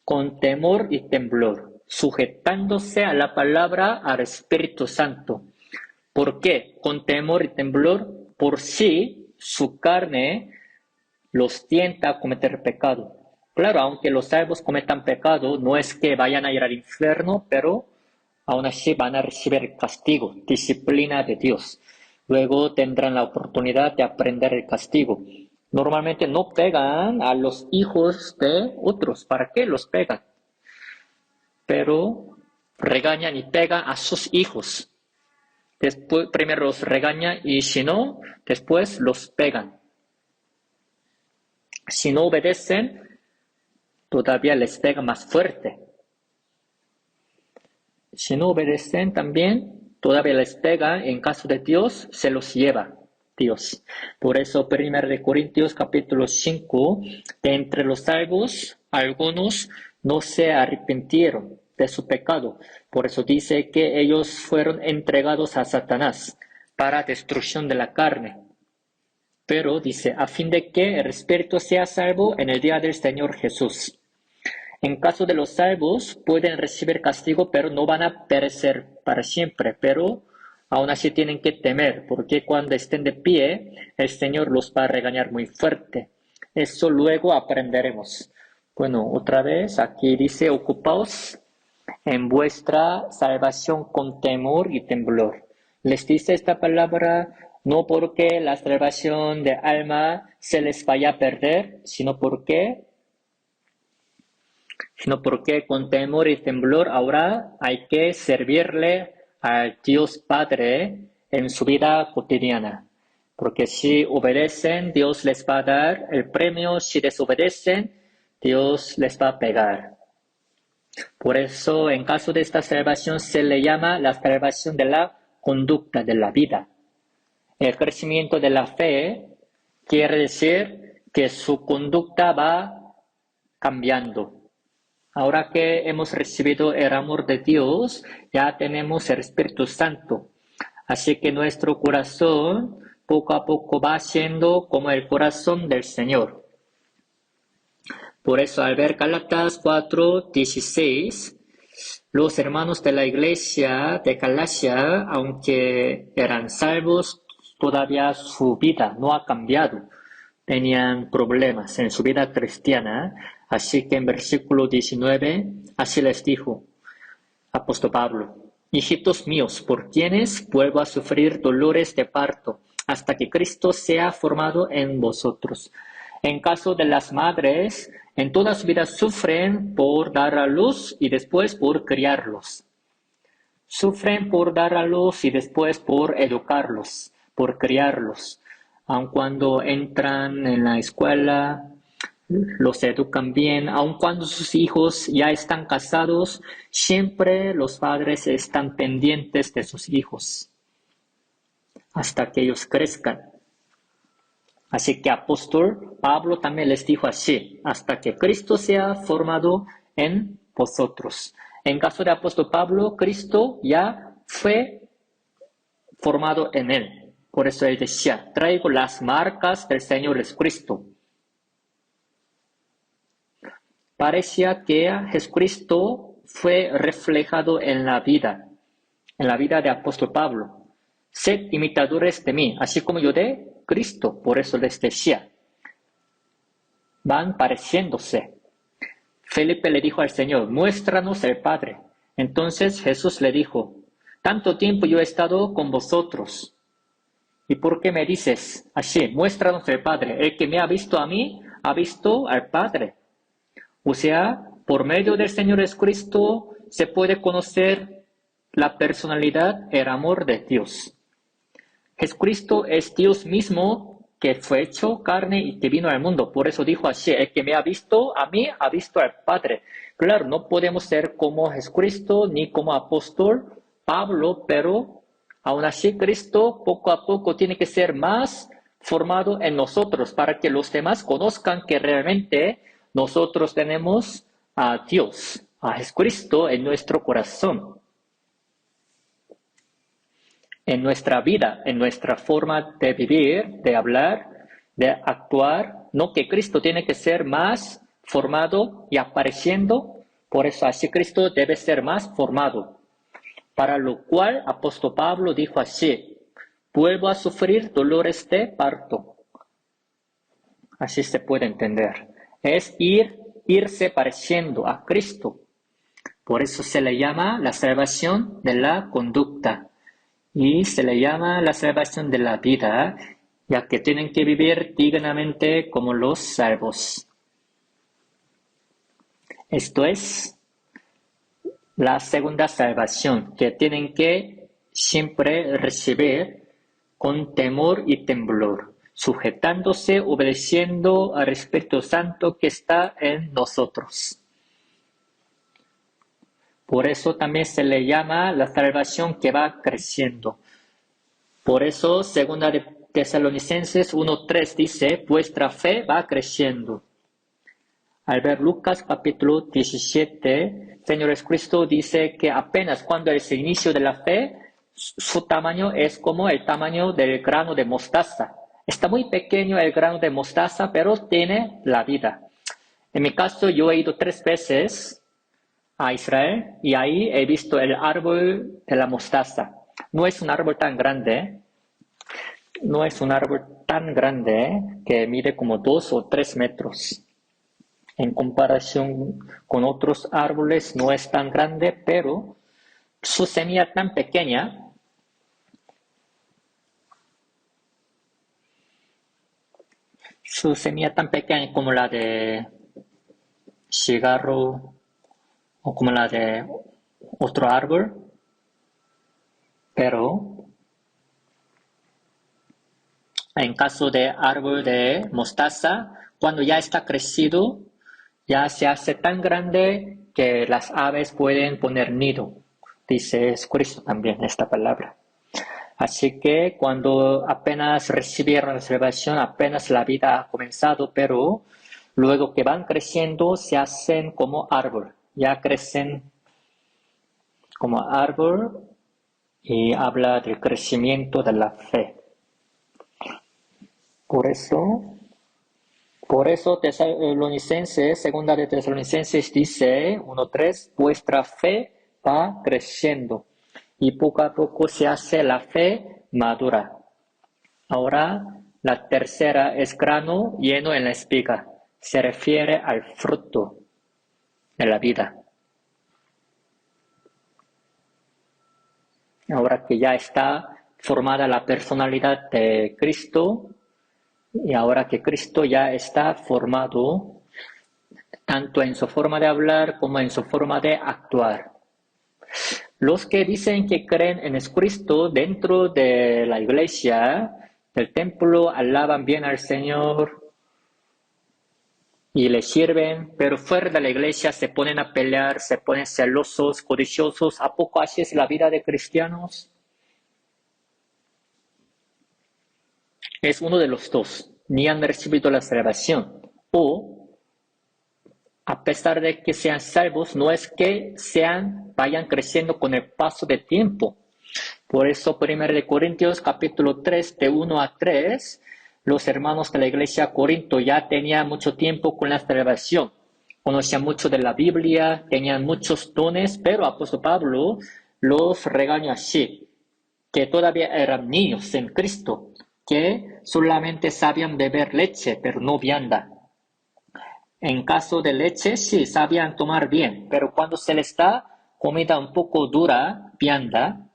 con temor y temblor, sujetándose a la palabra al Espíritu Santo. ¿Por qué? Con temor y temblor, por si su carne los tienta a cometer pecado. Claro, aunque los salvos cometan pecado, no es que vayan a ir al infierno, pero aún así van a recibir castigo, disciplina de Dios. Luego tendrán la oportunidad de aprender el castigo. Normalmente no pegan a los hijos de otros. ¿Para qué los pegan? Pero regañan y pegan a sus hijos. Después, primero los regaña y si no, después los pegan. Si no obedecen, todavía les pega más fuerte. Si no obedecen también, todavía les pega. En caso de Dios, se los lleva Dios. Por eso, 1 Corintios capítulo 5, de entre los salvos, algunos no se arrepintieron de su pecado. Por eso dice que ellos fueron entregados a Satanás para destrucción de la carne. Pero dice, a fin de que el espíritu sea salvo en el día del Señor Jesús. En caso de los salvos, pueden recibir castigo, pero no van a perecer para siempre. Pero aún así tienen que temer, porque cuando estén de pie, el Señor los va a regañar muy fuerte. Eso luego aprenderemos. Bueno, otra vez, aquí dice, ocupaos en vuestra salvación con temor y temblor. Les dice esta palabra no porque la salvación de alma se les vaya a perder, sino porque con temor y temblor ahora hay que servirle al Dios Padre en su vida cotidiana. Porque si obedecen, Dios les va a dar el premio. Si desobedecen, Dios les va a pegar. Por eso, en caso de esta salvación, se le llama la salvación de la conducta de la vida. El crecimiento de la fe quiere decir que su conducta va cambiando. Ahora que hemos recibido el amor de Dios, ya tenemos el Espíritu Santo. Así que nuestro corazón poco a poco va siendo como el corazón del Señor. Por eso al ver Gálatas 4:16, los hermanos de la iglesia de Galacia, aunque eran salvos, todavía su vida no ha cambiado. Tenían problemas en su vida cristiana. Así que en versículo 19, así les dijo apóstol Pablo, hijitos míos, por quienes vuelvo a sufrir dolores de parto, hasta que Cristo sea formado en vosotros. En caso de las madres, en toda su vida sufren por dar a luz y después por criarlos. Sufren por dar a luz y después por educarlos, por criarlos. Aun cuando entran en la escuela, los educan bien, aun cuando sus hijos ya están casados, siempre los padres están pendientes de sus hijos hasta que ellos crezcan. Así que apóstol Pablo también les dijo así, hasta que Cristo sea formado en vosotros. En caso de apóstol Pablo, Cristo ya fue formado en él. Por eso él decía, traigo las marcas del Señor Jesucristo. Parecía que Jesucristo fue reflejado en la vida de apóstol Pablo. Sed imitadores de mí, así como yo de Cristo. Por eso les decía, van pareciéndose. Felipe le dijo al Señor, muéstranos el Padre. Entonces Jesús le dijo, tanto tiempo yo he estado con vosotros. ¿Y por qué me dices así? Muéstranos el Padre. El que me ha visto a mí, ha visto al Padre. O sea, por medio del Señor Jesucristo se puede conocer la personalidad, el amor de Dios. Jesucristo es Dios mismo que fue hecho carne y que vino al mundo. Por eso dijo así, el que me ha visto a mí, ha visto al Padre. Claro, no podemos ser como Jesucristo ni como apóstol Pablo, pero aún así Cristo poco a poco tiene que ser más formado en nosotros para que los demás conozcan que realmente nosotros tenemos a Dios, a Jesucristo en nuestro corazón, en nuestra vida, en nuestra forma de vivir, de hablar, de actuar, no que Cristo tiene que ser más formado y apareciendo, por eso así Cristo debe ser más formado. Para lo cual apóstol Pablo dijo así, vuelvo a sufrir dolores de parto. Así se puede entender. Es irse pareciendo a Cristo. Por eso se le llama la salvación de la conducta. Y se le llama la salvación de la vida, ya que tienen que vivir dignamente como los salvos. Esto es la segunda salvación, que tienen que siempre recibir con temor y temblor, sujetándose, obedeciendo al Espíritu Santo que está en nosotros. Por eso también se le llama la salvación que va creciendo. Por eso, segunda de Tesalonicenses 1:3 dice, vuestra fe va creciendo. Al ver Lucas capítulo 17, Señor Jesucristo dice que apenas cuando es el inicio de la fe, su tamaño es como el tamaño del grano de mostaza. Está muy pequeño el grano de mostaza, pero tiene la vida. En mi caso, yo he ido 3 veces a Israel y ahí he visto el árbol de la mostaza. No es un árbol tan grande, que mide como 2 o 3 metros. En comparación con otros árboles no es tan grande, pero su semilla tan pequeña como la de cigarro o como la de otro árbol, pero en caso de árbol de mostaza, cuando ya está crecido, ya se hace tan grande que las aves pueden poner nido, dice Cristo también esta palabra. Así que cuando apenas recibieron la salvación, apenas la vida ha comenzado, pero luego que van creciendo se hacen como árbol, ya crecen como árbol y habla del crecimiento de la fe. Por eso Tesalonicenses, segunda de Tesalonicenses dice 1:3, vuestra fe va creciendo y poco a poco se hace la fe madura. Ahora la tercera es grano lleno en la espiga. Se refiere al fruto de la vida. Ahora que ya está formada la personalidad de Cristo, y ahora que Cristo ya está formado, tanto en su forma de hablar como en su forma de actuar. Los que dicen que creen en Jesucristo dentro de la iglesia, del templo, alaban bien al Señor, y le sirven, pero fuera de la iglesia se ponen a pelear, se ponen celosos, codiciosos. ¿A poco así es la vida de cristianos? Es uno de los dos. Ni han recibido la salvación. O, a pesar de que sean salvos, no es que vayan creciendo con el paso del tiempo. Por eso, 1 Corintios capítulo 3, de 1 a 3, los hermanos de la iglesia de Corinto ya tenían mucho tiempo con la salvación. Conocían mucho de la Biblia, tenían muchos dones, pero apóstol Pablo los regañó así, que todavía eran niños en Cristo, que solamente sabían beber leche, pero no vianda. En caso de leche, sí, sabían tomar bien, pero cuando se les da comida un poco dura, vianda,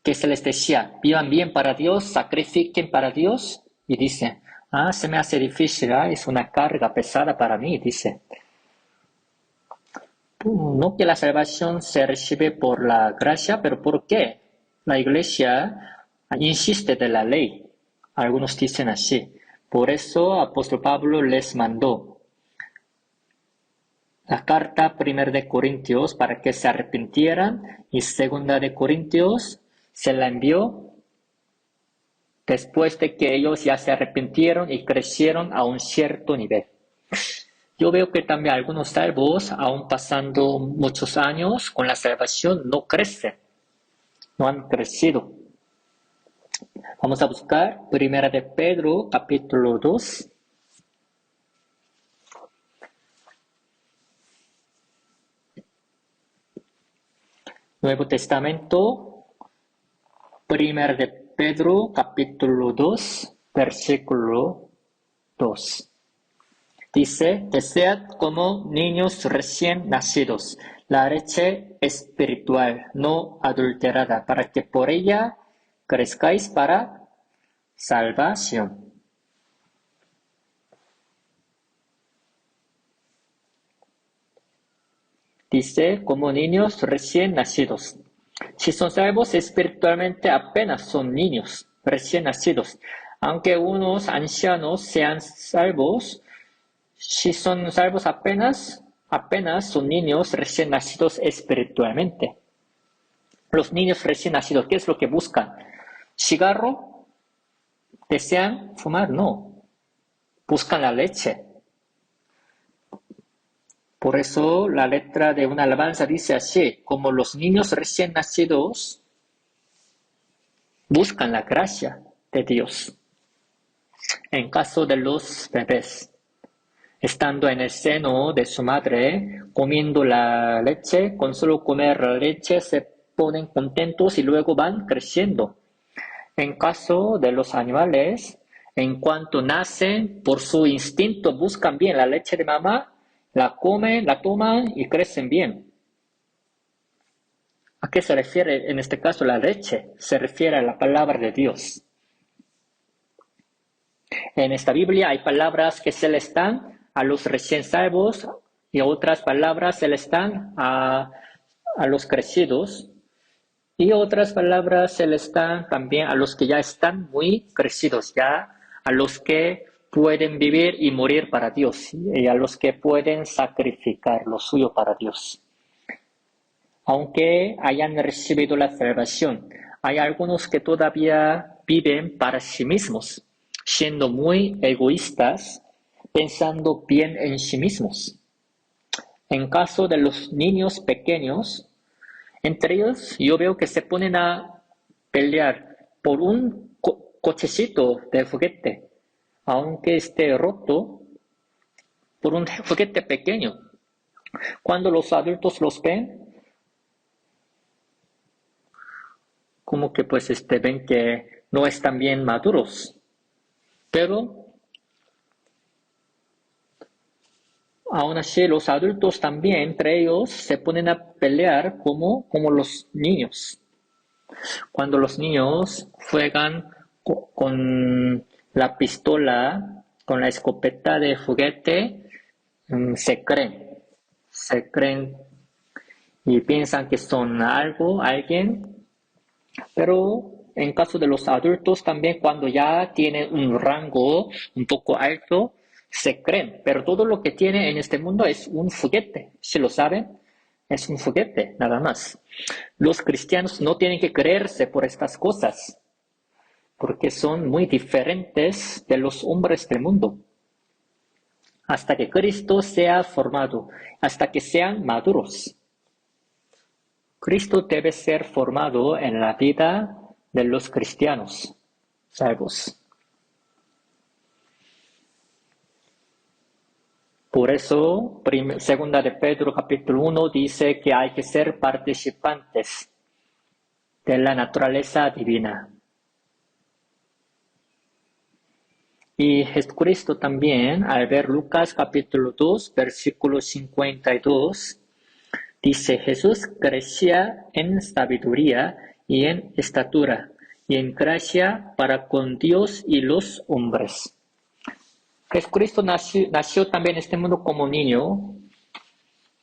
que se les decía, vivan bien para Dios, sacrifiquen para Dios, y dice, se me hace difícil, es una carga pesada para mí, dice. No que la salvación se recibe por la gracia, pero ¿por qué? La iglesia insiste de la ley. Algunos dicen así. Por eso apóstol Pablo les mandó la carta 1 de Corintios para que se arrepintieran y 2 de Corintios se la envió después de que ellos ya se arrepintieron y crecieron a un cierto nivel. Yo veo que también algunos salvos, aún pasando muchos años con la salvación, no crecen, no han crecido. Vamos a buscar 1 de Pedro, capítulo 2. Nuevo Testamento, 1 de Pedro, capítulo 2, versículo 2. Dice, desead como niños recién nacidos la leche espiritual, no adulterada, para que por ella crezcáis para salvación. Dice, como niños recién nacidos. Si son salvos espiritualmente, apenas son niños recién nacidos. Aunque unos ancianos sean salvos, si son salvos apenas son niños recién nacidos espiritualmente. Los niños recién nacidos, ¿qué es lo que buscan? ¿Cigarro? ¿Desean fumar? No. Buscan la leche. Por eso la letra de una alabanza dice así, como los niños recién nacidos buscan la gracia de Dios. En caso de los bebés, estando en el seno de su madre, comiendo la leche, con solo comer la leche se ponen contentos y luego van creciendo. En caso de los animales, en cuanto nacen, por su instinto buscan bien la leche de mamá, la comen, la toman y crecen bien. ¿A qué se refiere en este caso la leche? Se refiere a la palabra de Dios. En esta Biblia hay palabras que se les dan a los recién salvos y otras palabras se les dan a los crecidos y otras palabras se les dan también a los que ya están muy crecidos, ya a los que pueden vivir y morir para Dios y a los que pueden sacrificar lo suyo para Dios. Aunque hayan recibido la salvación, hay algunos que todavía viven para sí mismos, siendo muy egoístas, pensando bien en sí mismos. En caso de los niños pequeños, entre ellos yo veo que se ponen a pelear por un cochecito de juguete, aunque esté roto, por un juguete pequeño. Cuando los adultos los ven, como que pues ven que no están bien maduros. Pero aún así los adultos también, entre ellos, se ponen a pelear como los niños. Cuando los niños juegan con la pistola, con la escopeta de juguete, se creen y piensan que son alguien, pero en caso de los adultos también cuando ya tienen un rango un poco alto, Se creen, pero todo lo que tiene en este mundo es un juguete. Si lo saben, es un juguete, nada más. Los cristianos no tienen que creerse por estas cosas, porque son muy diferentes de los hombres del mundo. Hasta que Cristo sea formado, hasta que sean maduros. Cristo debe ser formado en la vida de los cristianos salvos. Por eso, segunda de Pedro capítulo 1 dice que hay que ser participantes de la naturaleza divina. Y Jesucristo también, al ver Lucas capítulo 2, versículo 52, dice, Jesús crecía en sabiduría y en estatura y en gracia para con Dios y los hombres. Jesucristo nació también en este mundo como niño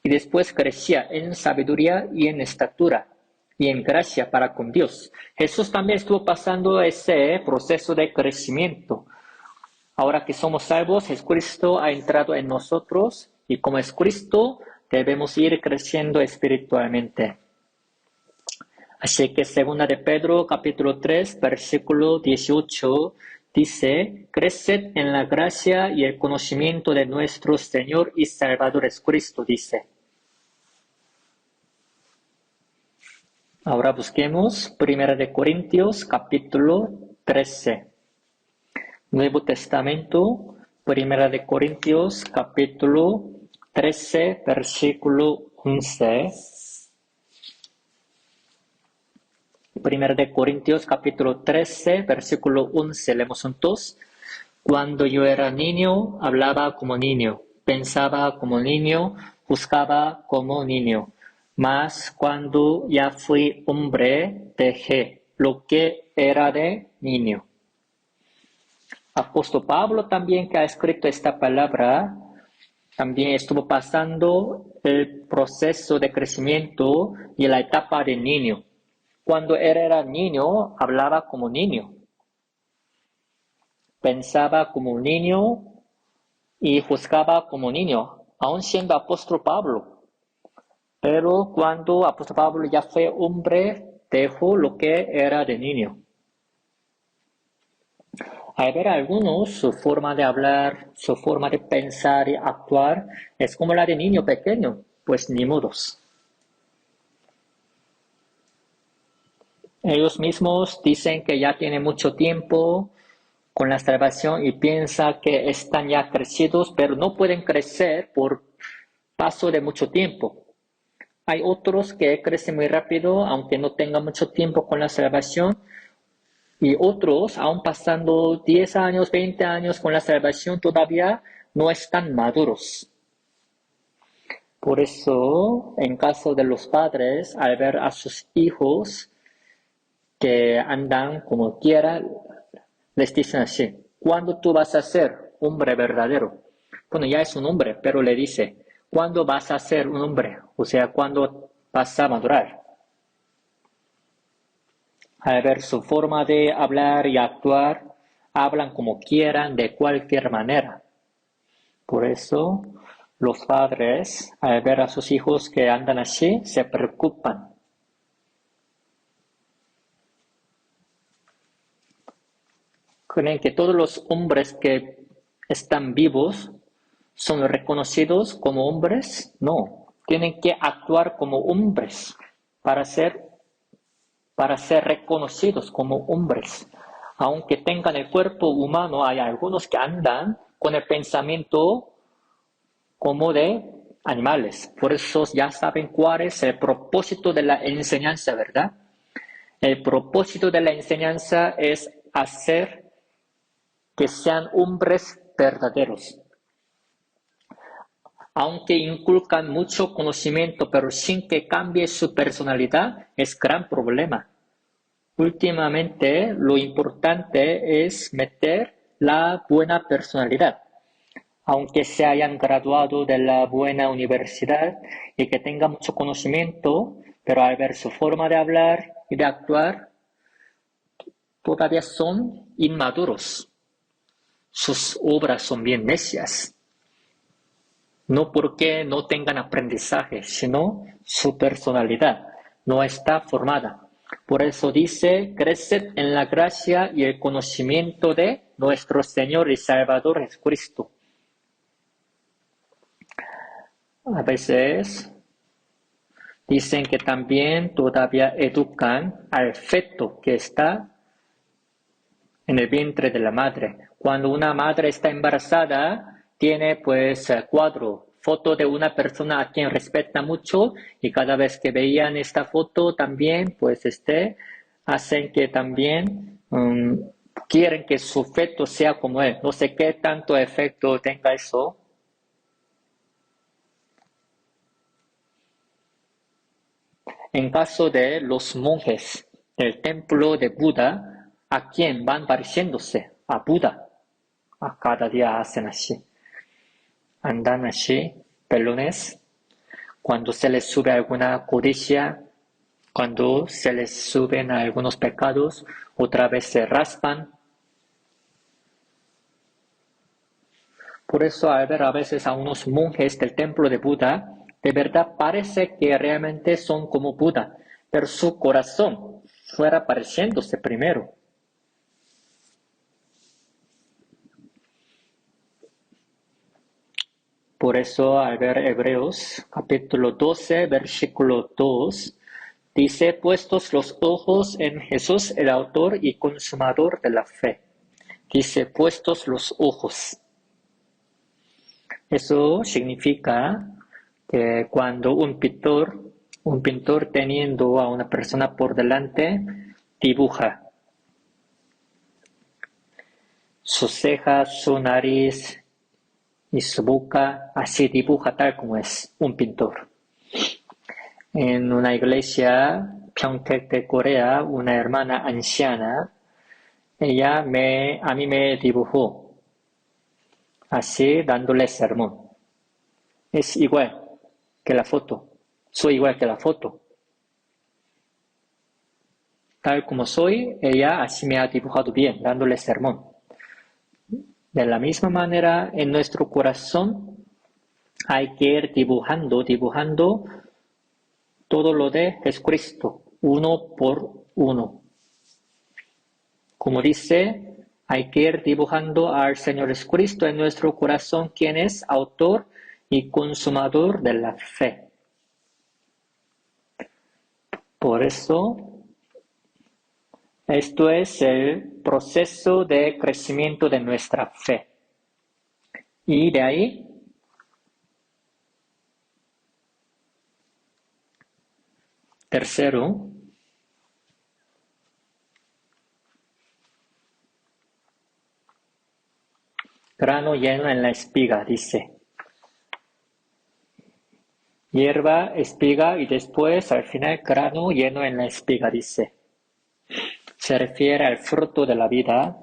y después crecía en sabiduría y en estatura y en gracia para con Dios. Jesús también estuvo pasando ese proceso de crecimiento. Ahora que somos salvos, Jesucristo ha entrado en nosotros y como es Cristo, debemos ir creciendo espiritualmente. Así que segunda de Pedro, capítulo 3, versículo 18, dice, creced en la gracia y el conocimiento de nuestro Señor y Salvador Jesucristo, dice. Ahora busquemos primera de Corintios, capítulo 13. Nuevo Testamento, Primera de Corintios, capítulo 13, versículo 11. Primera de Corintios, capítulo 13, versículo 11. Leemos juntos. Cuando yo era niño, hablaba como niño, pensaba como niño, buscaba como niño. Mas cuando ya fui hombre, dejé lo que era de niño. Apóstol Pablo también, que ha escrito esta palabra, también estuvo pasando el proceso de crecimiento y la etapa de niño. Cuando él era niño, hablaba como niño, pensaba como niño y juzgaba como niño, aun siendo apóstol Pablo. Pero cuando apóstol Pablo ya fue hombre, dejó lo que era de niño. Al ver a algunos, su forma de hablar, su forma de pensar y actuar es como la de niño pequeño, pues ni modos. Ellos mismos dicen que ya tienen mucho tiempo con la salvación y piensan que están ya crecidos, pero no pueden crecer por paso de mucho tiempo. Hay otros que crecen muy rápido, aunque no tengan mucho tiempo con la salvación, y otros, aún pasando 10 años, 20 años con la salvación, todavía no están maduros. Por eso, en caso de los padres, al ver a sus hijos que andan como quieran, les dicen así, ¿cuándo tú vas a ser hombre verdadero? Bueno, ya es un hombre, pero le dice, ¿cuándo vas a ser un hombre? O sea, ¿cuándo vas a madurar? Al ver su forma de hablar y actuar, hablan como quieran, de cualquier manera. Por eso, los padres, al ver a sus hijos que andan así, se preocupan. ¿Creen que todos los hombres que están vivos son reconocidos como hombres? No, tienen que actuar como hombres para ser reconocidos como hombres. Aunque tengan el cuerpo humano, hay algunos que andan con el pensamiento como de animales. Por eso ya saben cuál es el propósito de la enseñanza, ¿verdad? El propósito de la enseñanza es hacer que sean hombres verdaderos. Aunque inculcan mucho conocimiento, pero sin que cambie su personalidad, es gran problema. Últimamente, lo importante es meter la buena personalidad. Aunque se hayan graduado de la buena universidad y que tengan mucho conocimiento, pero al ver su forma de hablar y de actuar, todavía son inmaduros. sus obras son bien necias. No porque no tengan aprendizaje, sino su personalidad no está formada. Por eso dice, creced en la gracia y el conocimiento de nuestro Señor y Salvador Jesucristo. A veces dicen que también todavía educan al feto que está en el vientre de la madre. Cuando una madre está embarazada, tiene pues cuadro, foto de una persona a quien respeta mucho y cada vez que veían esta foto también pues hacen que también quieren que su feto sea como él. No sé qué tanto efecto tenga eso. En caso de los monjes del templo de Buda, ¿a quién van pareciéndose? A Buda. A cada día hacen así. Andan así, pelones. Cuando se les sube alguna codicia, cuando se les suben algunos pecados, otra vez se raspan. Por eso al ver a veces a unos monjes del templo de Buda, de verdad parece que realmente son como Buda, pero su corazón fuera pareciéndose primero. Por eso al ver Hebreos capítulo 12, versículo 2, dice, puestos los ojos en Jesús, el autor y consumador de la fe. Dice, puestos los ojos. Eso significa que cuando un pintor teniendo a una persona por delante, dibuja sus cejas, su nariz y su boca, así dibuja tal como es un pintor. En una iglesia, Pyeongtaek de Corea, una hermana anciana, ella a mí me dibujó, así dándole sermón. Es igual que la foto, soy igual que la foto. Tal como soy, ella así me ha dibujado bien, dándole sermón. De la misma manera, en nuestro corazón hay que ir dibujando todo lo de Jesucristo, uno por uno. Como dice, hay que ir dibujando al Señor Jesucristo en nuestro corazón, quien es autor y consumador de la fe. Por eso, esto es el proceso de crecimiento de nuestra fe. Y de ahí, tercero, grano lleno en la espiga, dice. Hierba, espiga y después al final grano lleno en la espiga, dice. Se refiere al fruto de la vida.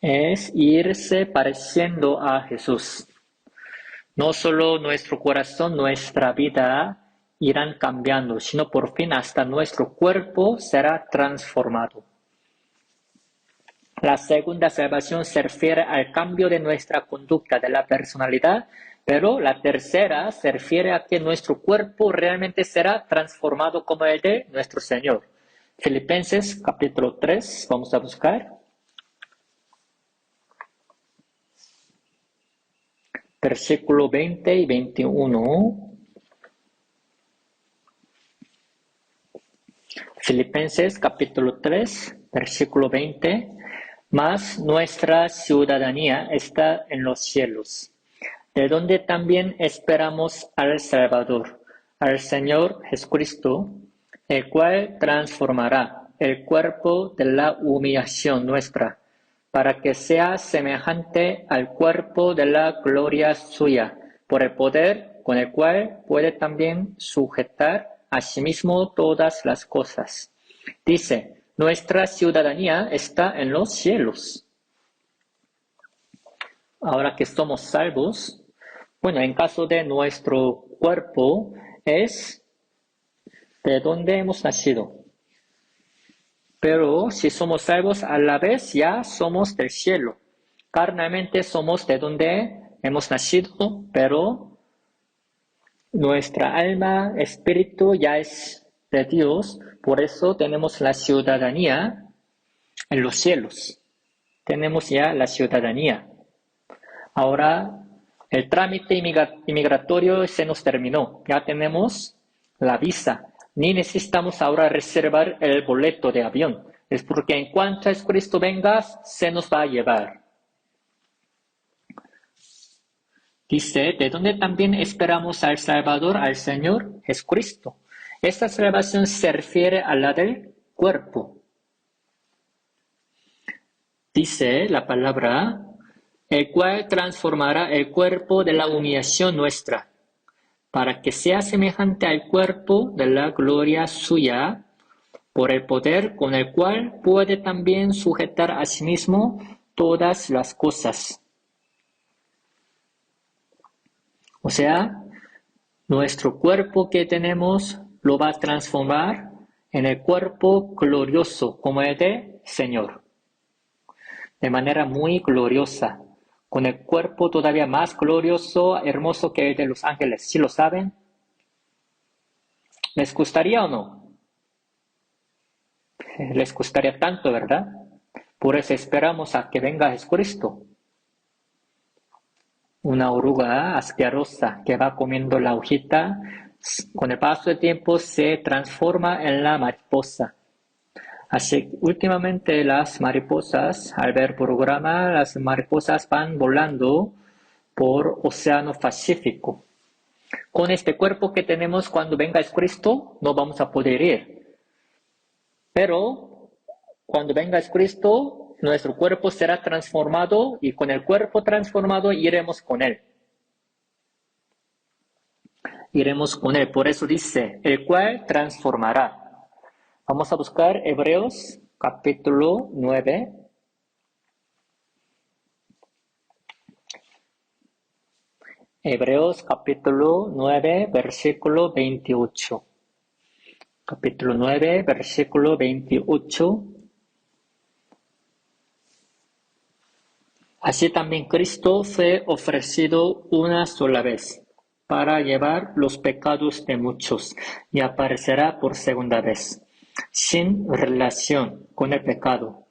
Es irse pareciendo a Jesús. No solo nuestro corazón, nuestra vida irán cambiando, sino por fin hasta nuestro cuerpo será transformado. La segunda salvación se refiere al cambio de nuestra conducta, de la personalidad, pero la tercera se refiere a que nuestro cuerpo realmente será transformado como el de nuestro Señor. Filipenses capítulo 3, vamos a buscar. Versículo 20 y 21. Filipenses capítulo 3, versículo 20. Mas nuestra ciudadanía está en los cielos, de donde también esperamos al Salvador, al Señor Jesucristo, el cual transformará el cuerpo de la humillación nuestra, para que sea semejante al cuerpo de la gloria suya, por el poder con el cual puede también sujetar a sí mismo todas las cosas. Dice, nuestra ciudadanía está en los cielos. Ahora que somos salvos, bueno, en caso de nuestro cuerpo, es de dónde hemos nacido. Pero si somos salvos a la vez, ya somos del cielo. Carnalmente somos de donde hemos nacido, pero nuestra alma, espíritu ya es de Dios. Por eso tenemos la ciudadanía en los cielos. Tenemos ya la ciudadanía. Ahora, el trámite inmigratorio se nos terminó. Ya tenemos la visa. Ni necesitamos ahora reservar el boleto de avión. Es porque en cuanto Jesucristo venga, se nos va a llevar. Dice, de donde también esperamos al Salvador, al Señor Jesucristo. Esta salvación se refiere a la del cuerpo. Dice la palabra, el cual transformará el cuerpo de la humillación nuestra, para que sea semejante al cuerpo de la gloria suya, por el poder con el cual puede también sujetar a sí mismo todas las cosas. O sea, nuestro cuerpo que tenemos lo va a transformar en el cuerpo glorioso como el de Señor, de manera muy gloriosa, con el cuerpo todavía más glorioso, hermoso que el de los ángeles. ¿Sí lo saben? ¿Les gustaría o no? Les gustaría tanto, ¿verdad? Por eso esperamos a que venga Jesucristo. Una oruga asquerosa que va comiendo la hojita, con el paso del tiempo se transforma en la mariposa. Así que últimamente las mariposas, al ver programa, las mariposas van volando por Océano Pacífico. Con este cuerpo que tenemos cuando venga Jesucristo, no vamos a poder ir. Pero cuando venga Cristo, nuestro cuerpo será transformado y con el cuerpo transformado iremos con Él. Iremos con Él. Por eso dice, el cual transformará. Vamos a buscar Hebreos capítulo 9. Hebreos capítulo 9, versículo 28. Capítulo 9, versículo 28. Así también Cristo fue ofrecido una sola vez para llevar los pecados de muchos y aparecerá por segunda vez, sin relación con el pecado,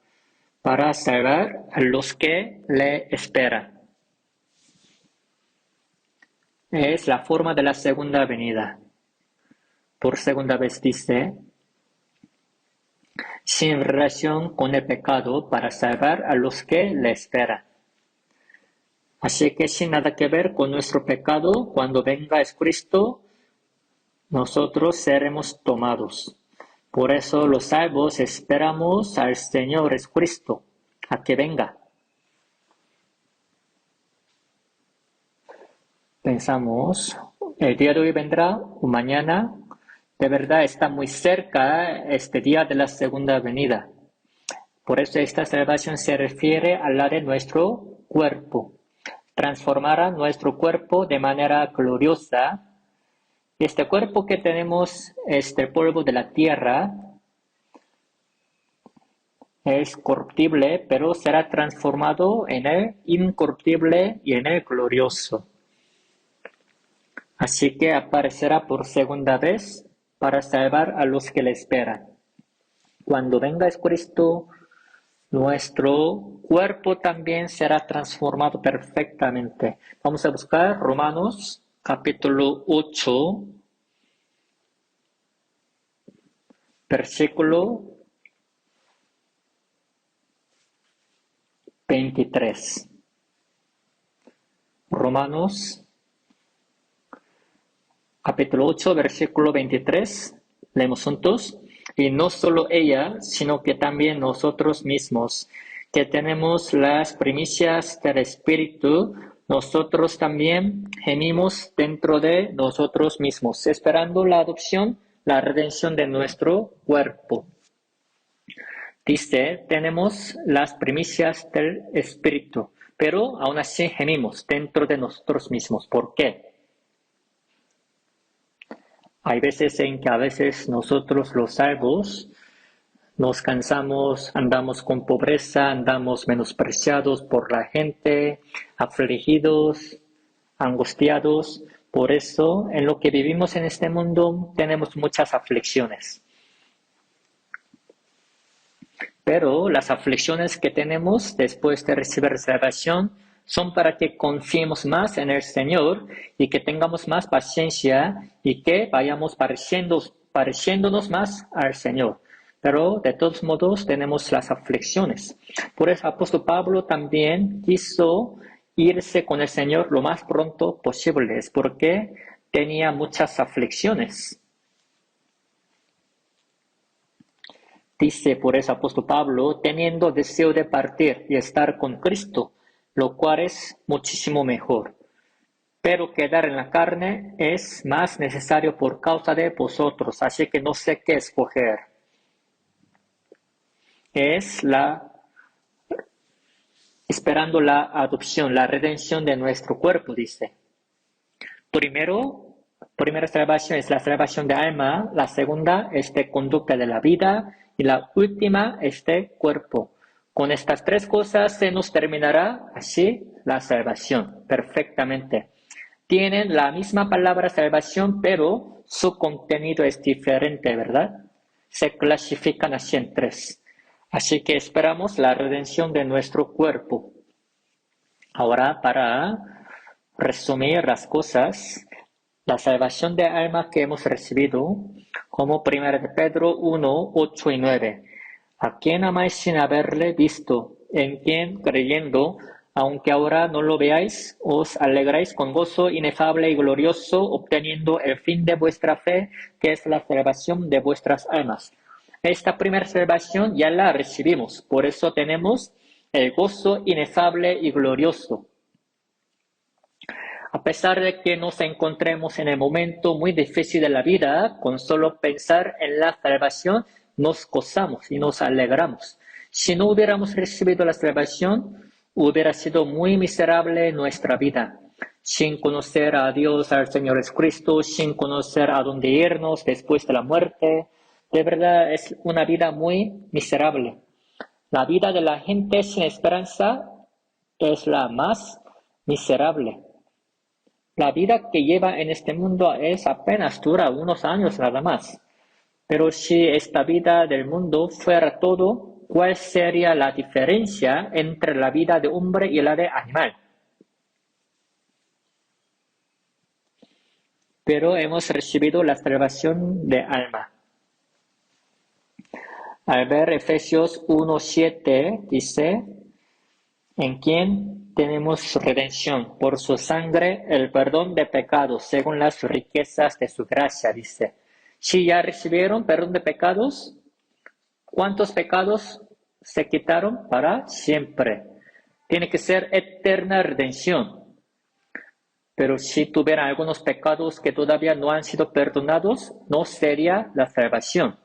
para salvar a los que le esperan. Es la forma de la segunda venida. Por segunda vez dice, sin relación con el pecado, para salvar a los que le esperan. Así que sin nada que ver con nuestro pecado, cuando venga Cristo, nosotros seremos tomados. Por eso los salvos esperamos al Señor Jesucristo, a que venga. Pensamos, el día de hoy vendrá o mañana, de verdad está muy cerca este día de la segunda venida. Por eso esta salvación se refiere a la de nuestro cuerpo. Transformará nuestro cuerpo de manera gloriosa. Este cuerpo que tenemos, este polvo de la tierra, es corruptible, pero será transformado en el incorruptible y en el glorioso. Así que aparecerá por segunda vez para salvar a los que le esperan. Cuando venga Cristo, nuestro cuerpo también será transformado perfectamente. Vamos a buscar Romanos capítulo 8, versículo 23. Romanos capítulo 8, versículo 23. Leemos juntos. Y no solo ella, sino que también nosotros mismos, que tenemos las primicias del Espíritu, nosotros también gemimos dentro de nosotros mismos, esperando la adopción, la redención de nuestro cuerpo. Dice, tenemos las primicias del Espíritu, pero aún así gemimos dentro de nosotros mismos. ¿Por qué? Hay veces en que a veces nosotros los salvos nos cansamos, andamos con pobreza, andamos menospreciados por la gente, afligidos, angustiados. Por eso, en lo que vivimos en este mundo, tenemos muchas aflicciones. Pero las aflicciones que tenemos después de recibir salvación son para que confiemos más en el Señor y que tengamos más paciencia y que vayamos pareciéndonos más al Señor. Pero de todos modos tenemos las aflicciones. Por eso el apóstol Pablo también quiso irse con el Señor lo más pronto posible, es porque tenía muchas aflicciones. Dice por eso apóstol Pablo, teniendo deseo de partir y estar con Cristo, lo cual es muchísimo mejor. Pero quedar en la carne es más necesario por causa de vosotros, así que no sé qué escoger. Es esperando la adopción, la redención de nuestro cuerpo, dice. Primera salvación es la salvación de alma, la segunda es de conducta de la vida y la última es de cuerpo. Con estas tres cosas se nos terminará así la salvación, perfectamente. Tienen la misma palabra salvación, pero su contenido es diferente, ¿verdad? Se clasifican así en tres. Así que esperamos la redención de nuestro cuerpo. Ahora, para resumir las cosas, la salvación de alma que hemos recibido, como 1 de Pedro 1, 8 y 9. A quien amáis sin haberle visto, en quien creyendo, aunque ahora no lo veáis, os alegráis con gozo inefable y glorioso, obteniendo el fin de vuestra fe, que es la salvación de vuestras almas. Esta primera salvación ya la recibimos, por eso tenemos el gozo inefable y glorioso. A pesar de que nos encontremos en el momento muy difícil de la vida, con solo pensar en la salvación, nos gozamos y nos alegramos. Si no hubiéramos recibido la salvación, hubiera sido muy miserable nuestra vida. Sin conocer a Dios, al Señor Jesucristo, sin conocer a dónde irnos después de la muerte, de verdad es una vida muy miserable. La vida de la gente sin esperanza es la más miserable. La vida que lleva en este mundo es apenas dura unos años nada más. Pero si esta vida del mundo fuera todo, ¿cuál sería la diferencia entre la vida de hombre y la de animal? Pero hemos recibido la salvación de alma. Al ver Efesios 1:7 dice, en quien tenemos redención por su sangre, el perdón de pecados, según las riquezas de su gracia, dice. Si ya recibieron perdón de pecados, ¿cuántos pecados se quitaron? Para siempre. Tiene que ser eterna redención. Pero si tuvieran algunos pecados que todavía no han sido perdonados, no sería la salvación.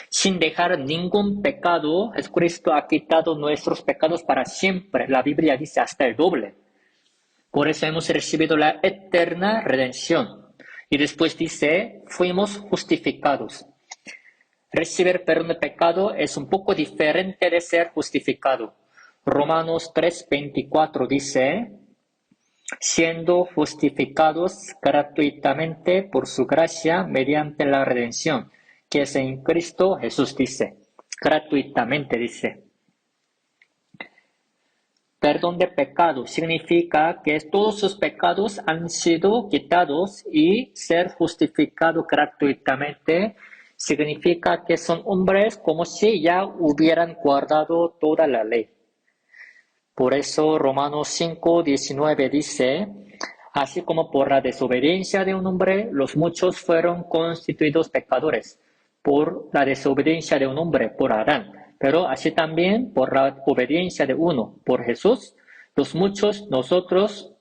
Sin dejar ningún pecado, Jesucristo ha quitado nuestros pecados para siempre. La Biblia dice hasta el doble. Por eso hemos recibido la eterna redención. Y después dice, fuimos justificados. Recibir perdón de pecado es un poco diferente de ser justificado. Romanos 3:24 dice, siendo justificados gratuitamente por su gracia mediante la redención, que es en Cristo Jesús, dice. Gratuitamente, dice. Perdón de pecado significa que todos sus pecados han sido quitados y ser justificado gratuitamente significa que son hombres como si ya hubieran guardado toda la ley. Por eso Romanos 5:19 dice, así como por la desobediencia de un hombre, los muchos fueron constituidos pecadores, por la desobediencia de un hombre, por Adán, pero así también por la obediencia de uno, por Jesús, los muchos nosotros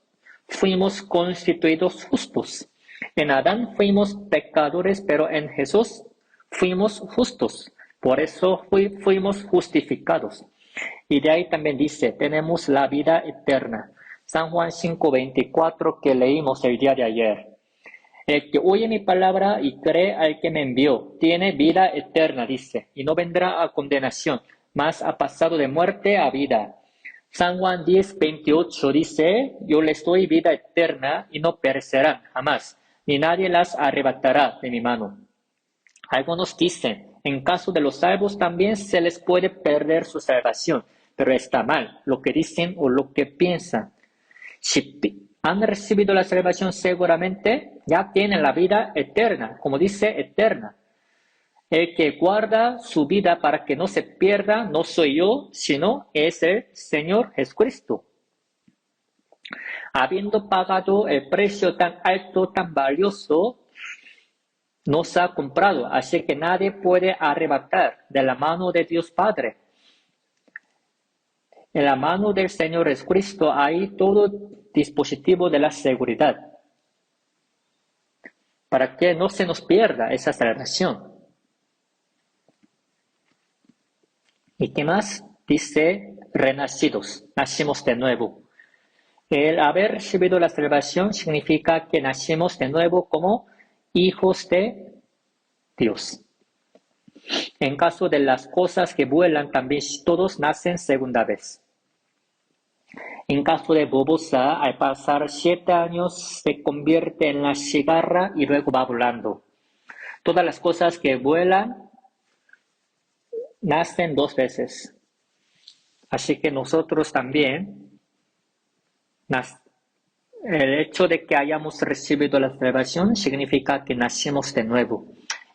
fuimos constituidos justos. En Adán fuimos pecadores, pero en Jesús fuimos justos. Por eso fuimos justificados. Y de ahí también dice, tenemos la vida eterna. San Juan 5:24 que leímos el día de ayer. El que oye mi palabra y cree al que me envió, tiene vida eterna, dice, y no vendrá a condenación, mas ha pasado de muerte a vida. San Juan 10:28 dice, yo les doy vida eterna y no perecerán jamás, ni nadie las arrebatará de mi mano. Algunos dicen, en caso de los salvos también se les puede perder su salvación, pero está mal lo que dicen o lo que piensan. Si han recibido la salvación seguramente, ya tienen la vida eterna, como dice eterna. El que guarda su vida para que no se pierda no soy yo, sino es el Señor Jesucristo. Habiendo pagado el precio tan alto, tan valioso, nos ha comprado, así que nadie puede arrebatar de la mano de Dios Padre. En la mano del Señor Jesucristo hay todo dispositivo de la seguridad, para que no se nos pierda esa salvación. ¿Y qué más? Dice, renacidos, nacimos de nuevo. El haber recibido la salvación significa que nacimos de nuevo como hijos de Dios. En caso de las cosas que vuelan, también todos nacen segunda vez. En caso de babosa, al pasar 7 años se convierte en la cigarra y luego va volando. Todas las cosas que vuelan nacen 2 veces. Así que nosotros también, el hecho de que hayamos recibido la salvación significa que nacimos de nuevo.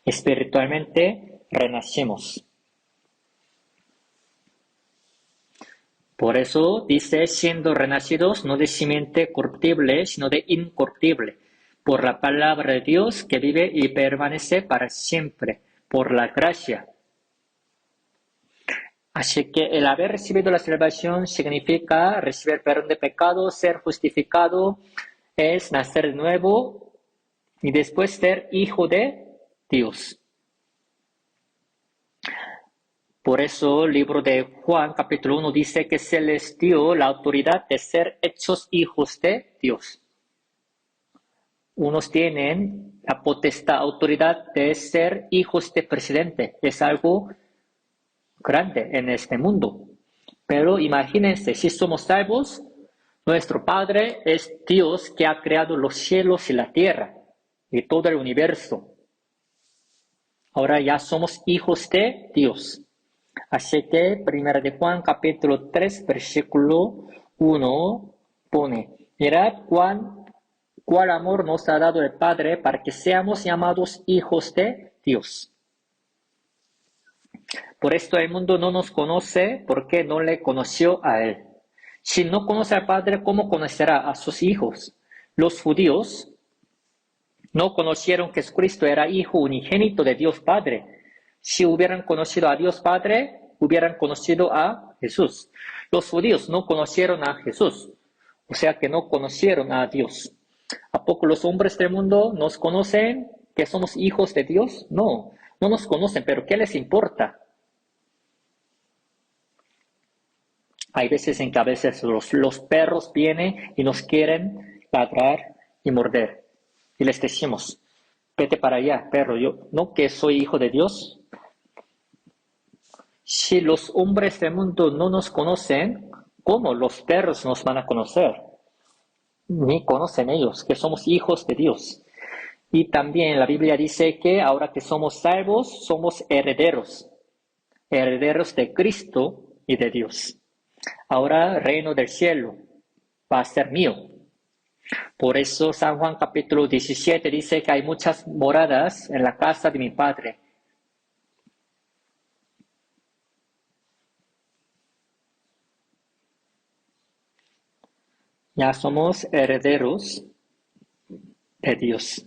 Espiritualmente renacimos. Por eso dice, siendo renacidos no de simiente corruptible, sino de incorruptible, por la palabra de Dios que vive y permanece para siempre, por la gracia. Así que el haber recibido la salvación significa recibir perdón de pecados, ser justificado, es nacer de nuevo y después ser hijo de Dios. Por eso el libro de Juan capítulo 1 dice que se les dio la autoridad de ser hechos hijos de Dios. Unos tienen la potestad, autoridad de ser hijos de presidente. Es algo grande en este mundo. Pero imagínense, si somos salvos, nuestro Padre es Dios que ha creado los cielos y la tierra y todo el universo. Ahora ya somos hijos de Dios. Así que 1 de Juan capítulo 3 versículo 1 pone, mirad cuál amor nos ha dado el Padre para que seamos llamados hijos de Dios. Por esto el mundo no nos conoce porque no le conoció a Él. Si no conoce al Padre, ¿cómo conocerá a sus hijos? Los judíos no conocieron que Cristo era Hijo unigénito de Dios Padre. Si hubieran conocido a Dios Padre, hubieran conocido a Jesús. Los judíos no conocieron a Jesús, o sea que no conocieron a Dios. ¿A poco los hombres del mundo nos conocen que somos hijos de Dios? No, no nos conocen, pero ¿qué les importa? Hay veces en que a veces los perros vienen y nos quieren ladrar y morder. Y les decimos, vete para allá, perro, yo no que soy hijo de Dios. Si los hombres del mundo no nos conocen, ¿cómo los perros nos van a conocer? Ni conocen ellos que somos hijos de Dios. Y también la Biblia dice que ahora que somos salvos, somos herederos de Cristo y de Dios. Ahora el reino del cielo va a ser mío. Por eso San Juan capítulo 17 dice que hay muchas moradas en la casa de mi Padre. Ya somos herederos de Dios.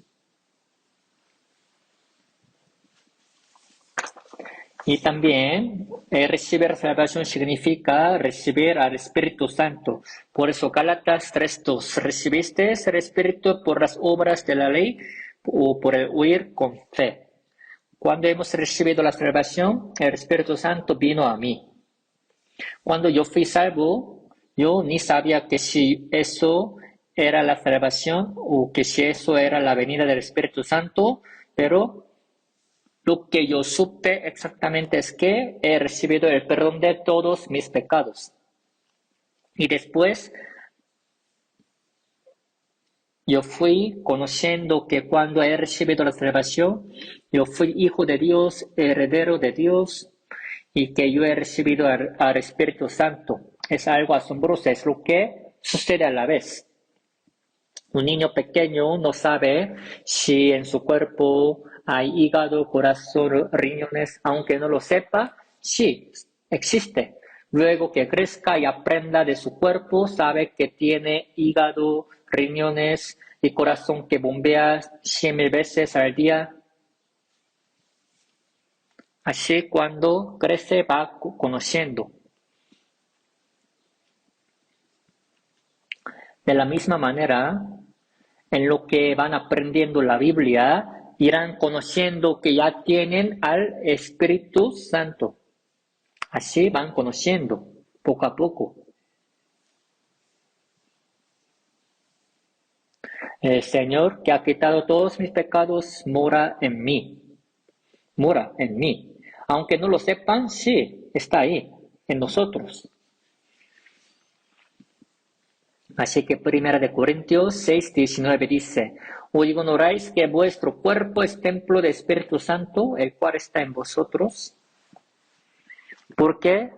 Y también recibir salvación significa recibir al Espíritu Santo. Por eso Gálatas 3:2, ¿recibiste el Espíritu por las obras de la ley o por el oír con fe? Cuando hemos recibido la salvación, el Espíritu Santo vino a mí. Cuando yo fui salvo, yo ni sabía que si eso era la salvación o que si eso era la venida del Espíritu Santo, pero lo que yo supe exactamente es que he recibido el perdón de todos mis pecados. Y después yo fui conociendo que cuando he recibido la salvación, yo fui hijo de Dios, heredero de Dios, y que yo he recibido al Espíritu Santo. Es algo asombroso, es lo que sucede a la vez. Un niño pequeño no sabe si en su cuerpo hay hígado, corazón, riñones, aunque no lo sepa, sí, existe. Luego que crezca y aprenda de su cuerpo, sabe que tiene hígado, riñones y corazón que bombea 100,000 veces al día. Así cuando crece va conociendo. De la misma manera, en lo que van aprendiendo la Biblia, irán conociendo que ya tienen al Espíritu Santo. Así van conociendo poco a poco. El Señor que ha quitado todos mis pecados mora en mí. Mora en mí. Aunque no lo sepan, sí, está ahí, en nosotros. Así que 1 Corintios 6:19 dice, ¿o ignoráis que vuestro cuerpo es templo del Espíritu Santo, el cual está en vosotros? ¿Por qué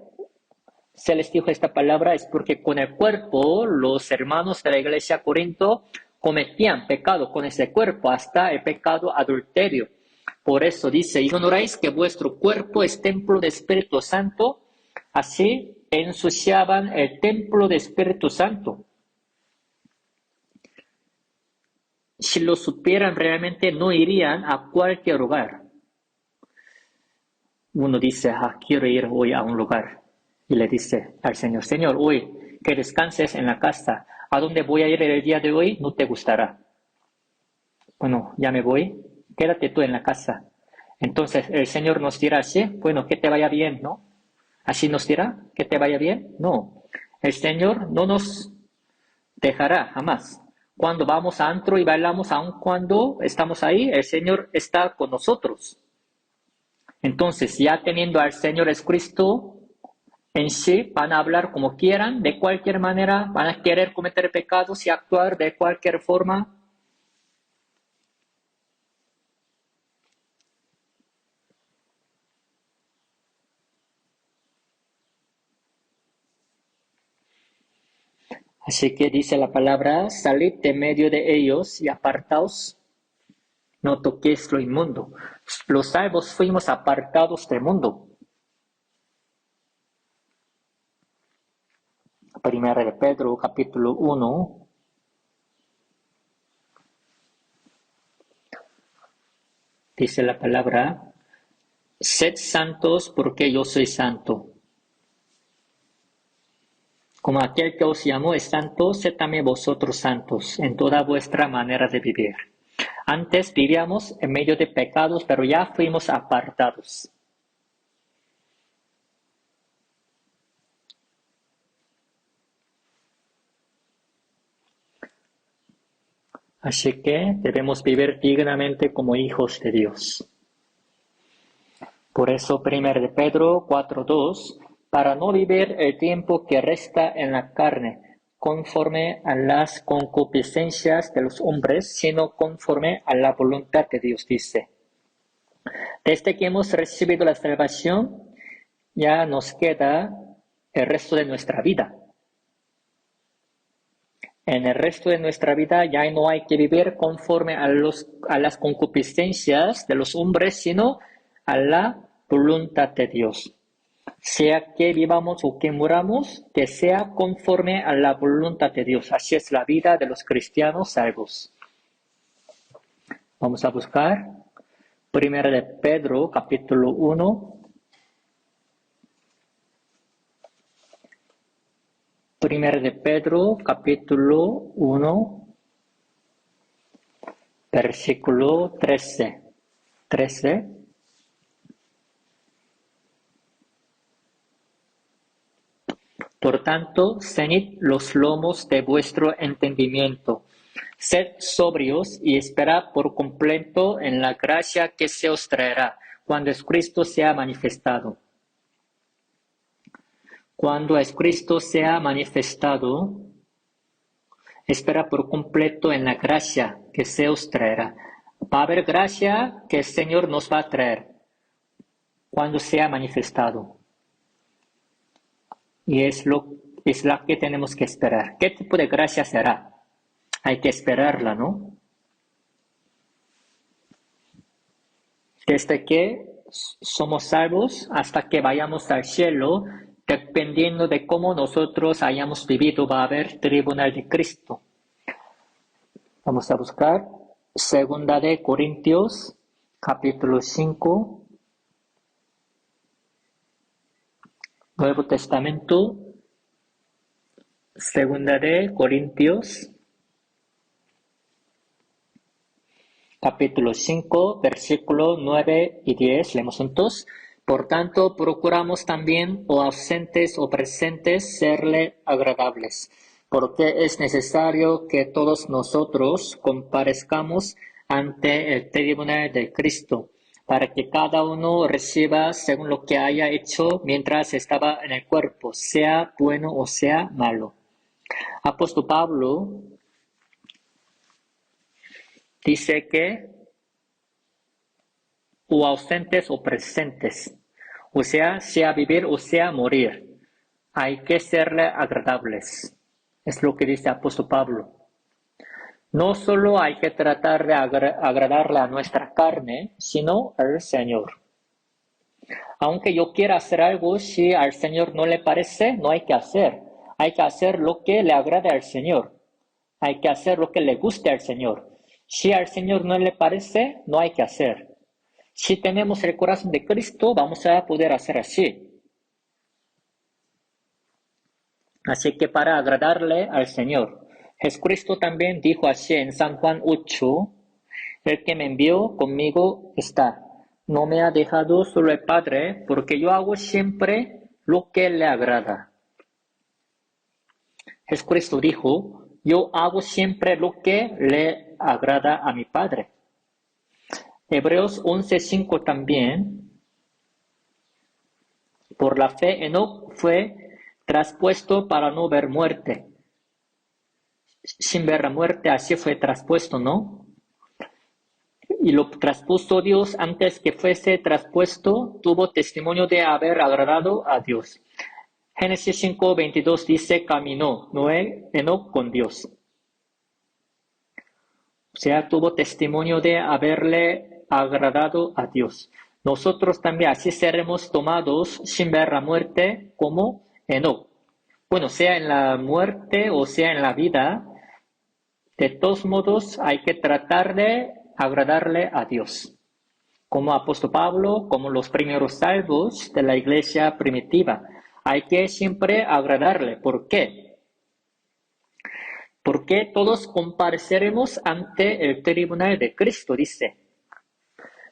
se les dijo esta palabra? Es porque con el cuerpo los hermanos de la iglesia de Corinto cometían pecado con ese cuerpo, hasta el pecado adulterio. Por eso dice, ¿ignoráis que vuestro cuerpo es templo del Espíritu Santo? Así ensuciaban el templo del Espíritu Santo. Si lo supieran realmente no irían a cualquier lugar. Uno dice, quiero ir hoy a un lugar. Y le dice al Señor, Señor, hoy que descanses en la casa. ¿A dónde voy a ir el día de hoy? No te gustará. Bueno, ya me voy. Quédate tú en la casa. Entonces el Señor nos dirá, sí, bueno, que te vaya bien, ¿no? ¿Así nos dirá? ¿Que te vaya bien? No. El Señor no nos dejará jamás. Cuando vamos a antro y bailamos, aun cuando estamos ahí, el Señor está con nosotros. Entonces, ya teniendo al Señor Jesucristo en sí, van a hablar como quieran, de cualquier manera, van a querer cometer pecados y actuar de cualquier forma. Así que dice la palabra, salid de medio de ellos y apartaos, no toquéis lo inmundo. Los salvos fuimos apartados del mundo. Primera de Pedro, capítulo 1. Dice la palabra, sed santos porque yo soy santo. Como aquel que os llamó es santo, sed también vosotros santos en toda vuestra manera de vivir. Antes vivíamos en medio de pecados, pero ya fuimos apartados. Así que debemos vivir dignamente como hijos de Dios. Por eso 1 de Pedro 4:2, para no vivir el tiempo que resta en la carne, conforme a las concupiscencias de los hombres, sino conforme a la voluntad de Dios, dice. Desde que hemos recibido la salvación, ya nos queda el resto de nuestra vida. En el resto de nuestra vida ya no hay que vivir conforme a las concupiscencias de los hombres, sino a la voluntad de Dios. Sea que vivamos o que muramos, que sea conforme a la voluntad de Dios. Así es la vida de los cristianos salvos. Vamos a buscar 1 de Pedro, capítulo 1. 1 de Pedro, capítulo 1, versículo 13. 13. Por tanto, ceñid los lomos de vuestro entendimiento. Sed sobrios y esperad por completo en la gracia que se os traerá cuando es Cristo sea manifestado. Cuando es Cristo sea manifestado, espera por completo en la gracia que se os traerá. Va a haber gracia que el Señor nos va a traer cuando sea manifestado. Y es la que tenemos que esperar. ¿Qué tipo de gracia será? Hay que esperarla, ¿no? Desde que somos salvos hasta que vayamos al cielo, dependiendo de cómo nosotros hayamos vivido, va a haber tribunal de Cristo. Vamos a buscar Segunda de Corintios, capítulo 5, Nuevo Testamento, Segunda de Corintios, capítulo 5, versículos 9 y 10, leemos juntos. Por tanto, procuramos también, o ausentes o presentes, serle agradables, porque es necesario que todos nosotros comparezcamos ante el tribunal de Cristo, para que cada uno reciba según lo que haya hecho mientras estaba en el cuerpo, sea bueno o sea malo. Apóstol Pablo dice que o ausentes o presentes, o sea vivir o sea morir, hay que serle agradables. Es lo que dice apóstol Pablo. No solo hay que tratar de agradarle a nuestra carne, sino al Señor. Aunque yo quiera hacer algo, si al Señor no le parece, no hay que hacer. Hay que hacer lo que le agrade al Señor. Hay que hacer lo que le guste al Señor. Si al Señor no le parece, no hay que hacer. Si tenemos el corazón de Cristo, vamos a poder hacer así. Así que para agradarle al Señor, Jesucristo también dijo así en San Juan 8, el que me envió conmigo está. No me ha dejado solo el Padre, porque yo hago siempre lo que le agrada. Jesucristo dijo, yo hago siempre lo que le agrada a mi Padre. Hebreos 11:5 también. Por la fe Enoc fue traspuesto para no ver muerte. Sin ver la muerte, así fue traspuesto, ¿no? Y lo traspuso Dios antes que fuese traspuesto, tuvo testimonio de haber agradado a Dios. Génesis 5:22 dice, caminó Enoc con Dios. O sea, tuvo testimonio de haberle agradado a Dios. Nosotros también así seremos tomados sin ver la muerte como Enoc. Bueno, sea en la muerte o sea en la vida, de todos modos hay que tratar de agradarle a Dios. Como apóstol Pablo, como los primeros salvos de la iglesia primitiva. Hay que siempre agradarle. ¿Por qué? Porque todos compareceremos ante el tribunal de Cristo, dice.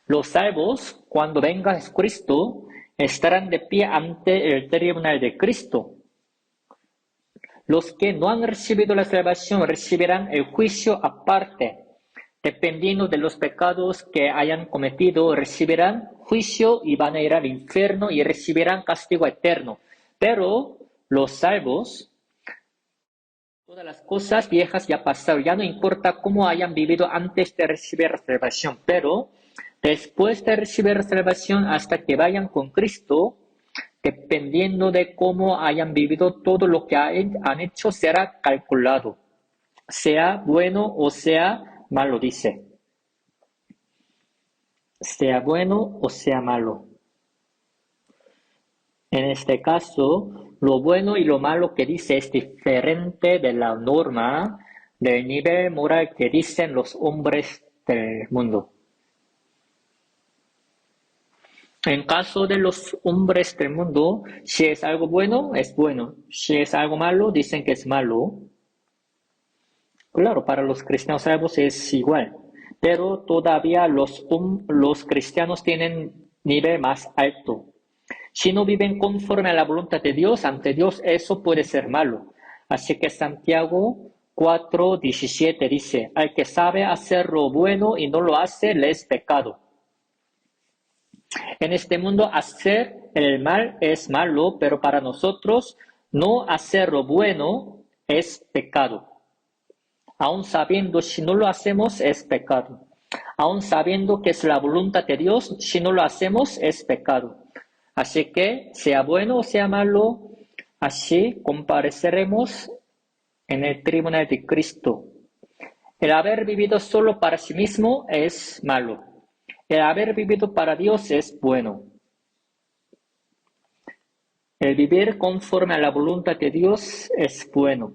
Los salvos, cuando venga Cristo, estarán de pie ante el tribunal de Cristo. Los que no han recibido la salvación recibirán el juicio aparte. Dependiendo de los pecados que hayan cometido, recibirán juicio y van a ir al infierno y recibirán castigo eterno. Pero los salvos, todas las cosas viejas ya pasaron, ya no importa cómo hayan vivido antes de recibir la salvación, pero después de recibir la salvación hasta que vayan con Cristo, dependiendo de cómo hayan vivido, todo lo que han hecho será calculado, sea bueno o sea malo, dice. Sea bueno o sea malo. En este caso, lo bueno y lo malo que dice es diferente de la norma del nivel moral que dicen los hombres del mundo. En caso de los hombres del mundo, si es algo bueno, es bueno. Si es algo malo, dicen que es malo. Claro, para los cristianos salvos es igual, pero todavía los cristianos tienen nivel más alto. Si no viven conforme a la voluntad de Dios, ante Dios eso puede ser malo. Así que Santiago 4:17 dice, al que sabe hacer lo bueno y no lo hace, le es pecado. En este mundo hacer el mal es malo, pero para nosotros no hacer lo bueno es pecado. Aun sabiendo si no lo hacemos es pecado. Aun sabiendo que es la voluntad de Dios, si no lo hacemos es pecado. Así que, sea bueno o sea malo, así compareceremos en el tribunal de Cristo. El haber vivido solo para sí mismo es malo. El haber vivido para Dios es bueno. El vivir conforme a la voluntad de Dios es bueno.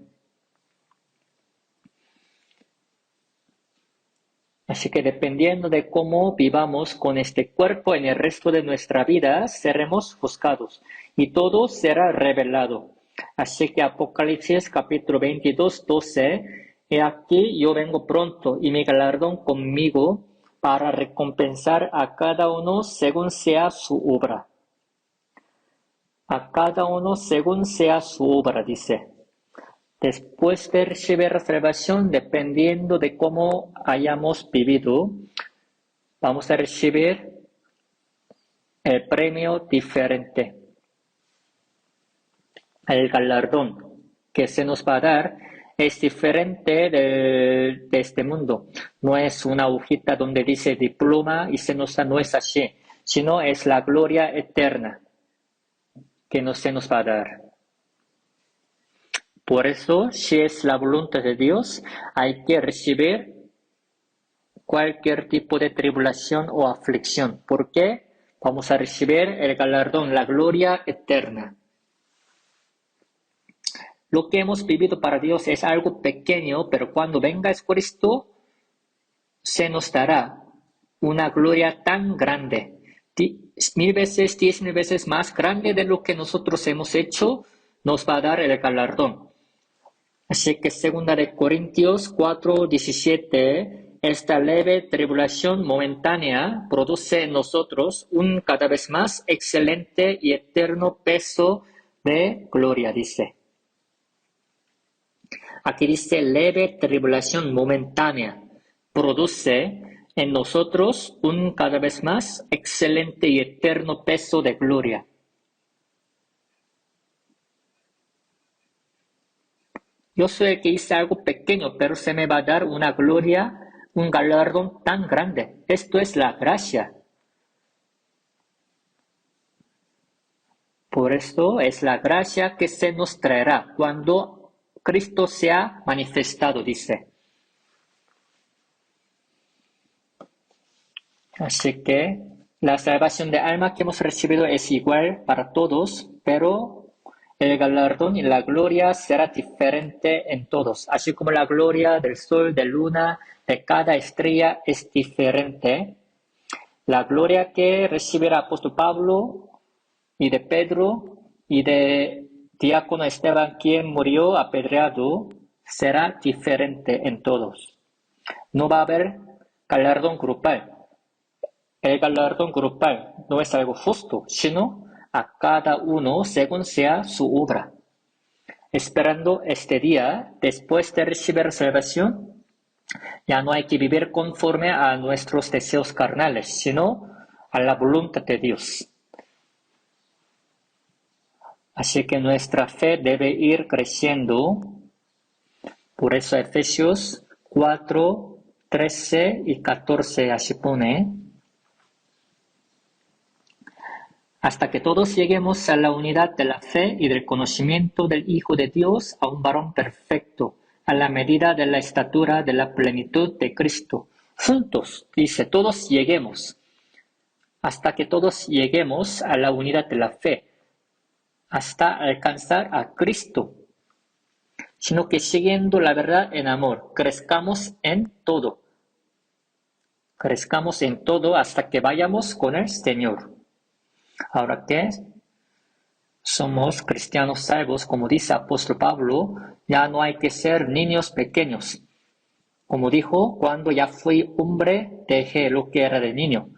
Así que dependiendo de cómo vivamos con este cuerpo en el resto de nuestra vida, seremos juzgados y todo será revelado. Así que Apocalipsis capítulo 22:12, he aquí yo vengo pronto y mi galardón conmigo para recompensar a cada uno según sea su obra. A cada uno según sea su obra, dice. Después de recibir la salvación, dependiendo de cómo hayamos vivido, vamos a recibir el premio diferente. El galardón que se nos va a dar es diferente de este mundo. No es una hojita donde dice diploma y se nos da, no es así, sino es la gloria eterna que se nos va a dar. Por eso, si es la voluntad de Dios, hay que recibir cualquier tipo de tribulación o aflicción. ¿Por qué? Vamos a recibir el galardón, la gloria eterna. Lo que hemos vivido para Dios es algo pequeño, pero cuando venga Cristo, se nos dará una gloria tan grande, 1000 veces más grande de lo que nosotros hemos hecho, nos va a dar el galardón. Así que 2 Corintios 4:17, esta leve tribulación momentánea produce en nosotros un cada vez más excelente y eterno peso de gloria, dice. Aquí dice leve tribulación momentánea, produce en nosotros un cada vez más excelente y eterno peso de gloria. Yo sé que hice algo pequeño, pero se me va a dar una gloria, un galardón tan grande. Esto es la gracia. Por esto es la gracia que se nos traerá cuando Cristo sea manifestado, dice. Así que la salvación de alma que hemos recibido es igual para todos, pero el galardón y la gloria será diferente en todos, así como la gloria del sol, de luna, de cada estrella es diferente. La gloria que recibirá el apóstol Pablo y de Pedro y de diácono Esteban, quien murió apedreado, será diferente en todos. No va a haber galardón grupal. El galardón grupal no es algo justo, sino a cada uno según sea su obra. Esperando este día, después de recibir salvación, ya no hay que vivir conforme a nuestros deseos carnales, sino a la voluntad de Dios. Así que nuestra fe debe ir creciendo. Por eso Efesios 4:13-14 así pone. Hasta que todos lleguemos a la unidad de la fe y del conocimiento del Hijo de Dios, a un varón perfecto, a la medida de la estatura de la plenitud de Cristo. Juntos, dice, todos lleguemos. Hasta que todos lleguemos a la unidad de la fe, hasta alcanzar a Cristo. Sino que siguiendo la verdad en amor, crezcamos en todo. Crezcamos en todo hasta que vayamos con el Señor. Ahora que somos cristianos salvos, como dice el apóstol Pablo, ya no hay que ser niños pequeños. Como dijo, cuando ya fui hombre, dejé lo que era de niño.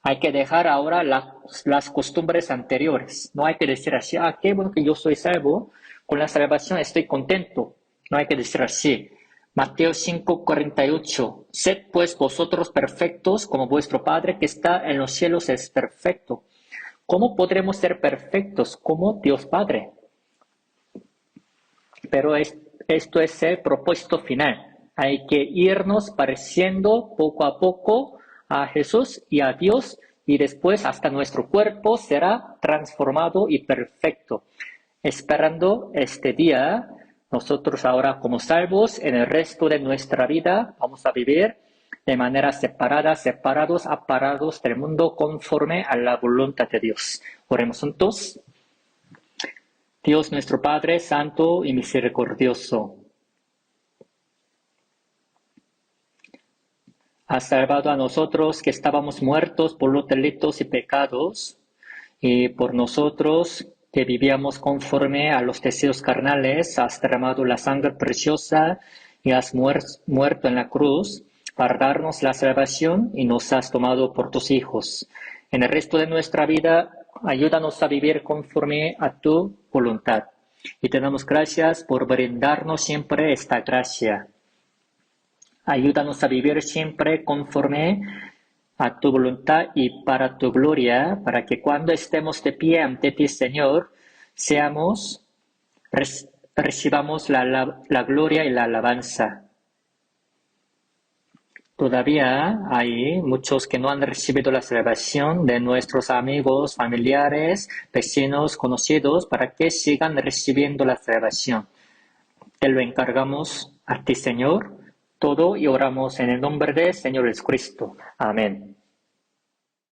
Hay que dejar ahora la las costumbres anteriores. No hay que decir así, qué bueno que yo soy salvo, con la salvación estoy contento. No hay que decir así. Mateo 5:48. Sed pues vosotros perfectos como vuestro Padre que está en los cielos es perfecto. ¿Cómo podremos ser perfectos como Dios Padre? Pero esto es el propósito final. Hay que irnos pareciendo poco a poco a Jesús y a Dios y después hasta nuestro cuerpo será transformado y perfecto. Esperando este día, nosotros ahora como salvos en el resto de nuestra vida vamos a vivir de manera separada, separados, aparados del mundo conforme a la voluntad de Dios. Oremos juntos. Dios nuestro Padre, santo y misericordioso, has salvado a nosotros que estábamos muertos por los delitos y pecados, y por nosotros que vivíamos conforme a los deseos carnales, has derramado la sangre preciosa y has muerto en la cruz para darnos la salvación y nos has tomado por tus hijos. En el resto de nuestra vida, ayúdanos a vivir conforme a tu voluntad. Y te damos gracias por brindarnos siempre esta gracia. Ayúdanos a vivir siempre conforme a tu voluntad y para tu gloria, para que cuando estemos de pie ante ti, Señor, recibamos la gloria y la alabanza. Todavía hay muchos que no han recibido la salvación de nuestros amigos, familiares, vecinos, conocidos, para que sigan recibiendo la salvación. Te lo encargamos a ti, Señor, todo y oramos en el nombre del Señor Jesucristo. Amén.